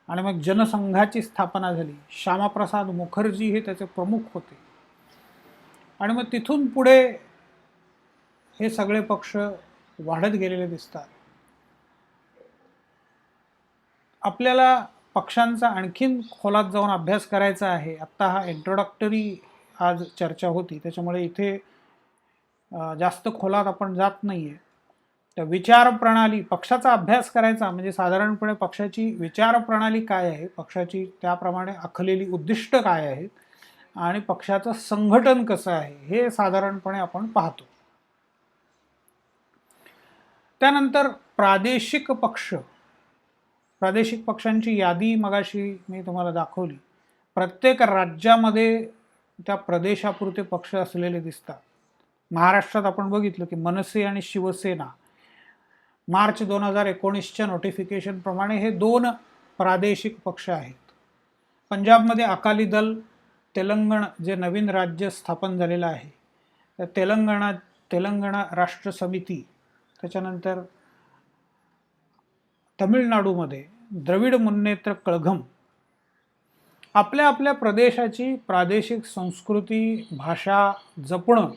आणि मग जनसंघाची स्थापना झाली. श्यामाप्रसाद मुखर्जी हे त्याचे प्रमुख होते आणि मग तिथून पुढे हे सगळे पक्ष वाढत गेलेले दिसतात. आपल्याला पक्षांचा आणखीन खोलात जाऊन अभ्यास करायचा आहे. आत्ता हा इंट्रोडक्टरी आज चर्चा होती, त्याच्यामुळे इथे जास्त खोलात आपण जात नाही आहे. तर विचार प्रणाली, पक्षाचा अभ्यास करायचा म्हणजे साधारणपणे पक्षाची विचार प्रणाली काय आहे, पक्षाची त्याप्रमाणे आखलेली उद्दिष्ट काय आहेत आणि पक्षाचं संघटन कसं आहे हे साधारणपणे आपण पाहतो. त्यानंतर प्रादेशिक पक्ष, प्रादेशिक पक्षांची यादी मगाशी मी तुम्हाला दाखवली. प्रत्येक राज्यामध्ये त्या प्रदेशापुरते पक्ष असलेले दिसतात. महाराष्ट्रात आपण बघितलं की मनसे आणि शिवसेना मार्च 2019च्या नोटिफिकेशन प्रमाणे हे 2 प्रादेशिक पक्ष आहेत. पंजाबमध्ये अकाली दल, तेलंगणा जे नवीन राज्य स्थापन झालेलं आहे तर तेलंगणा राष्ट्र समिती, त्याच्यानंतर तमिळनाडूमध्ये द्रविड मुन्नेत्र कळघम. आपल्या आपल्या प्रदेशाची प्रादेशिक संस्कृती भाषा जपणं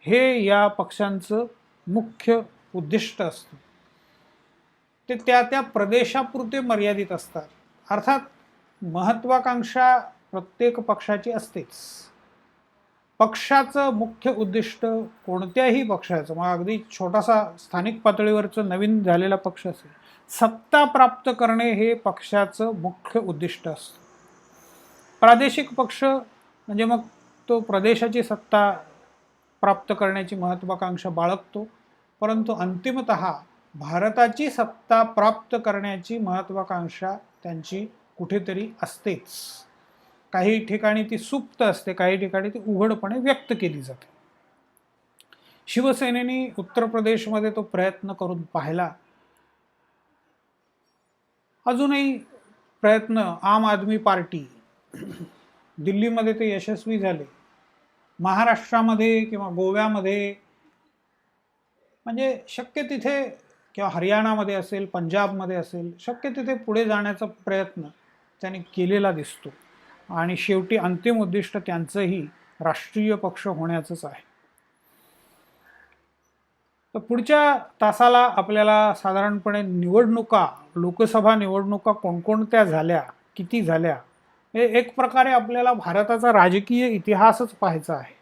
हे या पक्षांचं मुख्य उद्दिष्ट असतं. ते त्या त्या प्रदेशापुरते मर्यादित असतात. अर्थात महत्वाकांक्षा प्रत्येक पक्षाची असतेच. पक्षाचं मुख्य उद्दिष्ट कोणत्याही पक्षाचं, मग अगदी छोटासा स्थानिक पातळीवरचं नवीन झालेला पक्ष असेल, सत्ता प्राप्त करणे हे पक्षाचं मुख्य उद्दिष्ट असतं. प्रादेशिक पक्ष म्हणजे मग तो प्रदेशाची सत्ता प्राप्त करण्याची महत्वाकांक्षा बाळगतो, परंतु अंतिमतः भारताची सत्ता प्राप्त करण्याची महत्वाकांक्षा त्यांची कुठेतरी असतेच. काही ठिकाणी ती सुप्त असते, काही ठिकाणी ती उघडपणे व्यक्त केली जाते. शिवसेनेने उत्तर प्रदेशमध्ये तो प्रयत्न करून पाहिला. अजूनही प्रयत्न, आम आदमी पार्टी दिल्लीमध्ये ते यशस्वी झाले. महाराष्ट्रामध्ये किंवा गोव्यामध्ये म्हणजे शक्य तिथे, किंवा हरियाणामध्ये असेल, पंजाबमध्ये असेल, शक्य तिथे पुढे जाण्याचा प्रयत्न त्यांनी केलेला दिसतो. आणि शेवटी अंतिम उद्दिष्ट त्यांचंही राष्ट्रीय पक्ष होण्याचंच आहे. तर पुढच्या तासाला आपल्याला साधारणपणे निवडणुका, लोकसभा निवडणुका कोणकोणत्या झाल्या, किती झाल्या, हे एक प्रकारे आपल्याला भारताचा राजकीय इतिहासच पाहायचा आहे.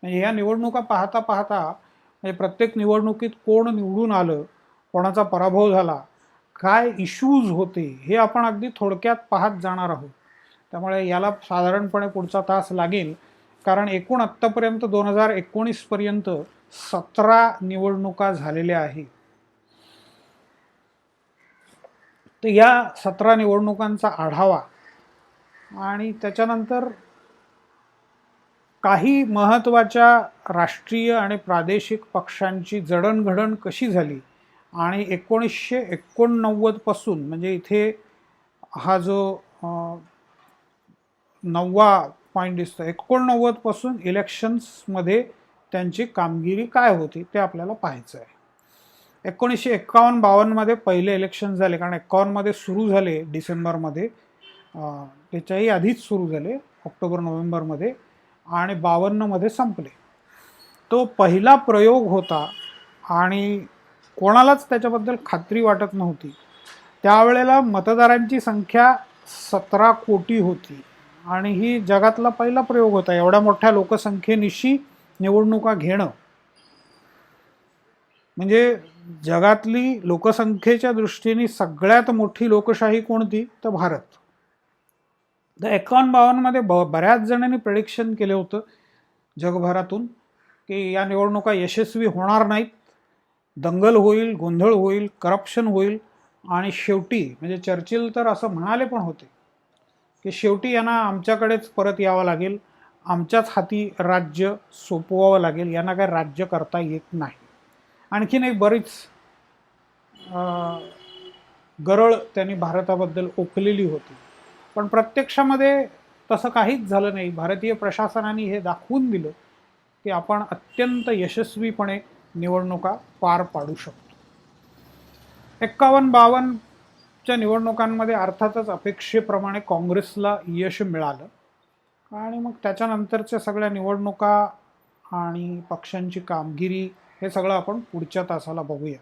म्हणजे या निवडणुका पाहता पाहता म्हणजे प्रत्येक निवडणुकीत कोण निवडून आलं, कोणाचा पराभव झाला, काय इश्यूज होते हे आपण अगदी थोडक्यात पाहत जाणार आहोत. त्यामुळे याला साधारणपणे पुढचा तास लागेल, कारण एकूण आत्तापर्यंत 2019 पर्यंत 17 निवडणुका झालेल्या आहेत. तर या 17 निवडणुकांचा आढावा आणि त्याच्यानंतर काही महत्त्वाच्या राष्ट्रीय आणि प्रादेशिक पक्षांची जडणघडण कशी झाली आणि 1989 पासून, म्हणजे इथे हा जो 9वा पॉईंट दिसतो, 89 पासून इलेक्शन्समध्ये त्यांची कामगिरी काय होती ते आपल्याला पाहायचं आहे. 1951-52 मध्ये पहिले इलेक्शन झाले, कारण 51 मध्ये सुरू झाले डिसेंबरमध्ये, त्याच्याही आधीच सुरू झाले ऑक्टोबर-नोव्हेंबरमध्ये, आणि 52 मध्ये संपले. तो पहिला प्रयोग होता आणि कोणालाच त्याच्याबद्दल खात्री वाटत नव्हती. त्यावेळेला मतदारांची संख्या 17 कोटी होती आणि ही जगातला पहिला प्रयोग होता. एवढ्या मोठ्या लोकसंख्येनिशी निवडणुका घेणं म्हणजे जगातली लोकसंख्येच्या दृष्टीने सगळ्यात मोठी लोकशाही कोणती, तर भारत. तर 51-52 मध्ये बऱ्याच जणांनी प्रेडिक्शन केलं होतं जगभरातून की या निवडणुका यशस्वी होणार नाहीत, दंगल होईल, गोंधळ होईल, करप्शन होईल, आणि शेवटी म्हणजे चर्चिल तर असं म्हणाले पण होते की शेवटी यांना आमच्याकडेच परत यावं लागेल, आमच्याच हाती राज्य सोपवावं लागेल, यांना काय राज्य करता येत नाही. आणखीन एक बरीच गरळ त्यांनी भारताबद्दल ओकलेली होती, पण प्रत्यक्षामध्ये तसं काहीच झालं नाही. भारतीय प्रशासनाने हे दाखवून दिलं की आपण अत्यंत यशस्वीपणे निवडणुका पार पाडू शकतो. 51-52च्या निवडणुकांमध्ये अर्थातच अपेक्षेप्रमाणे काँग्रेसला यश मिळालं, आणि मग त्याच्यानंतरच्या सगळ्या निवडणुका आणि पक्षांची कामगिरी हे सगळं आपण पुढच्या तासाला बघूया.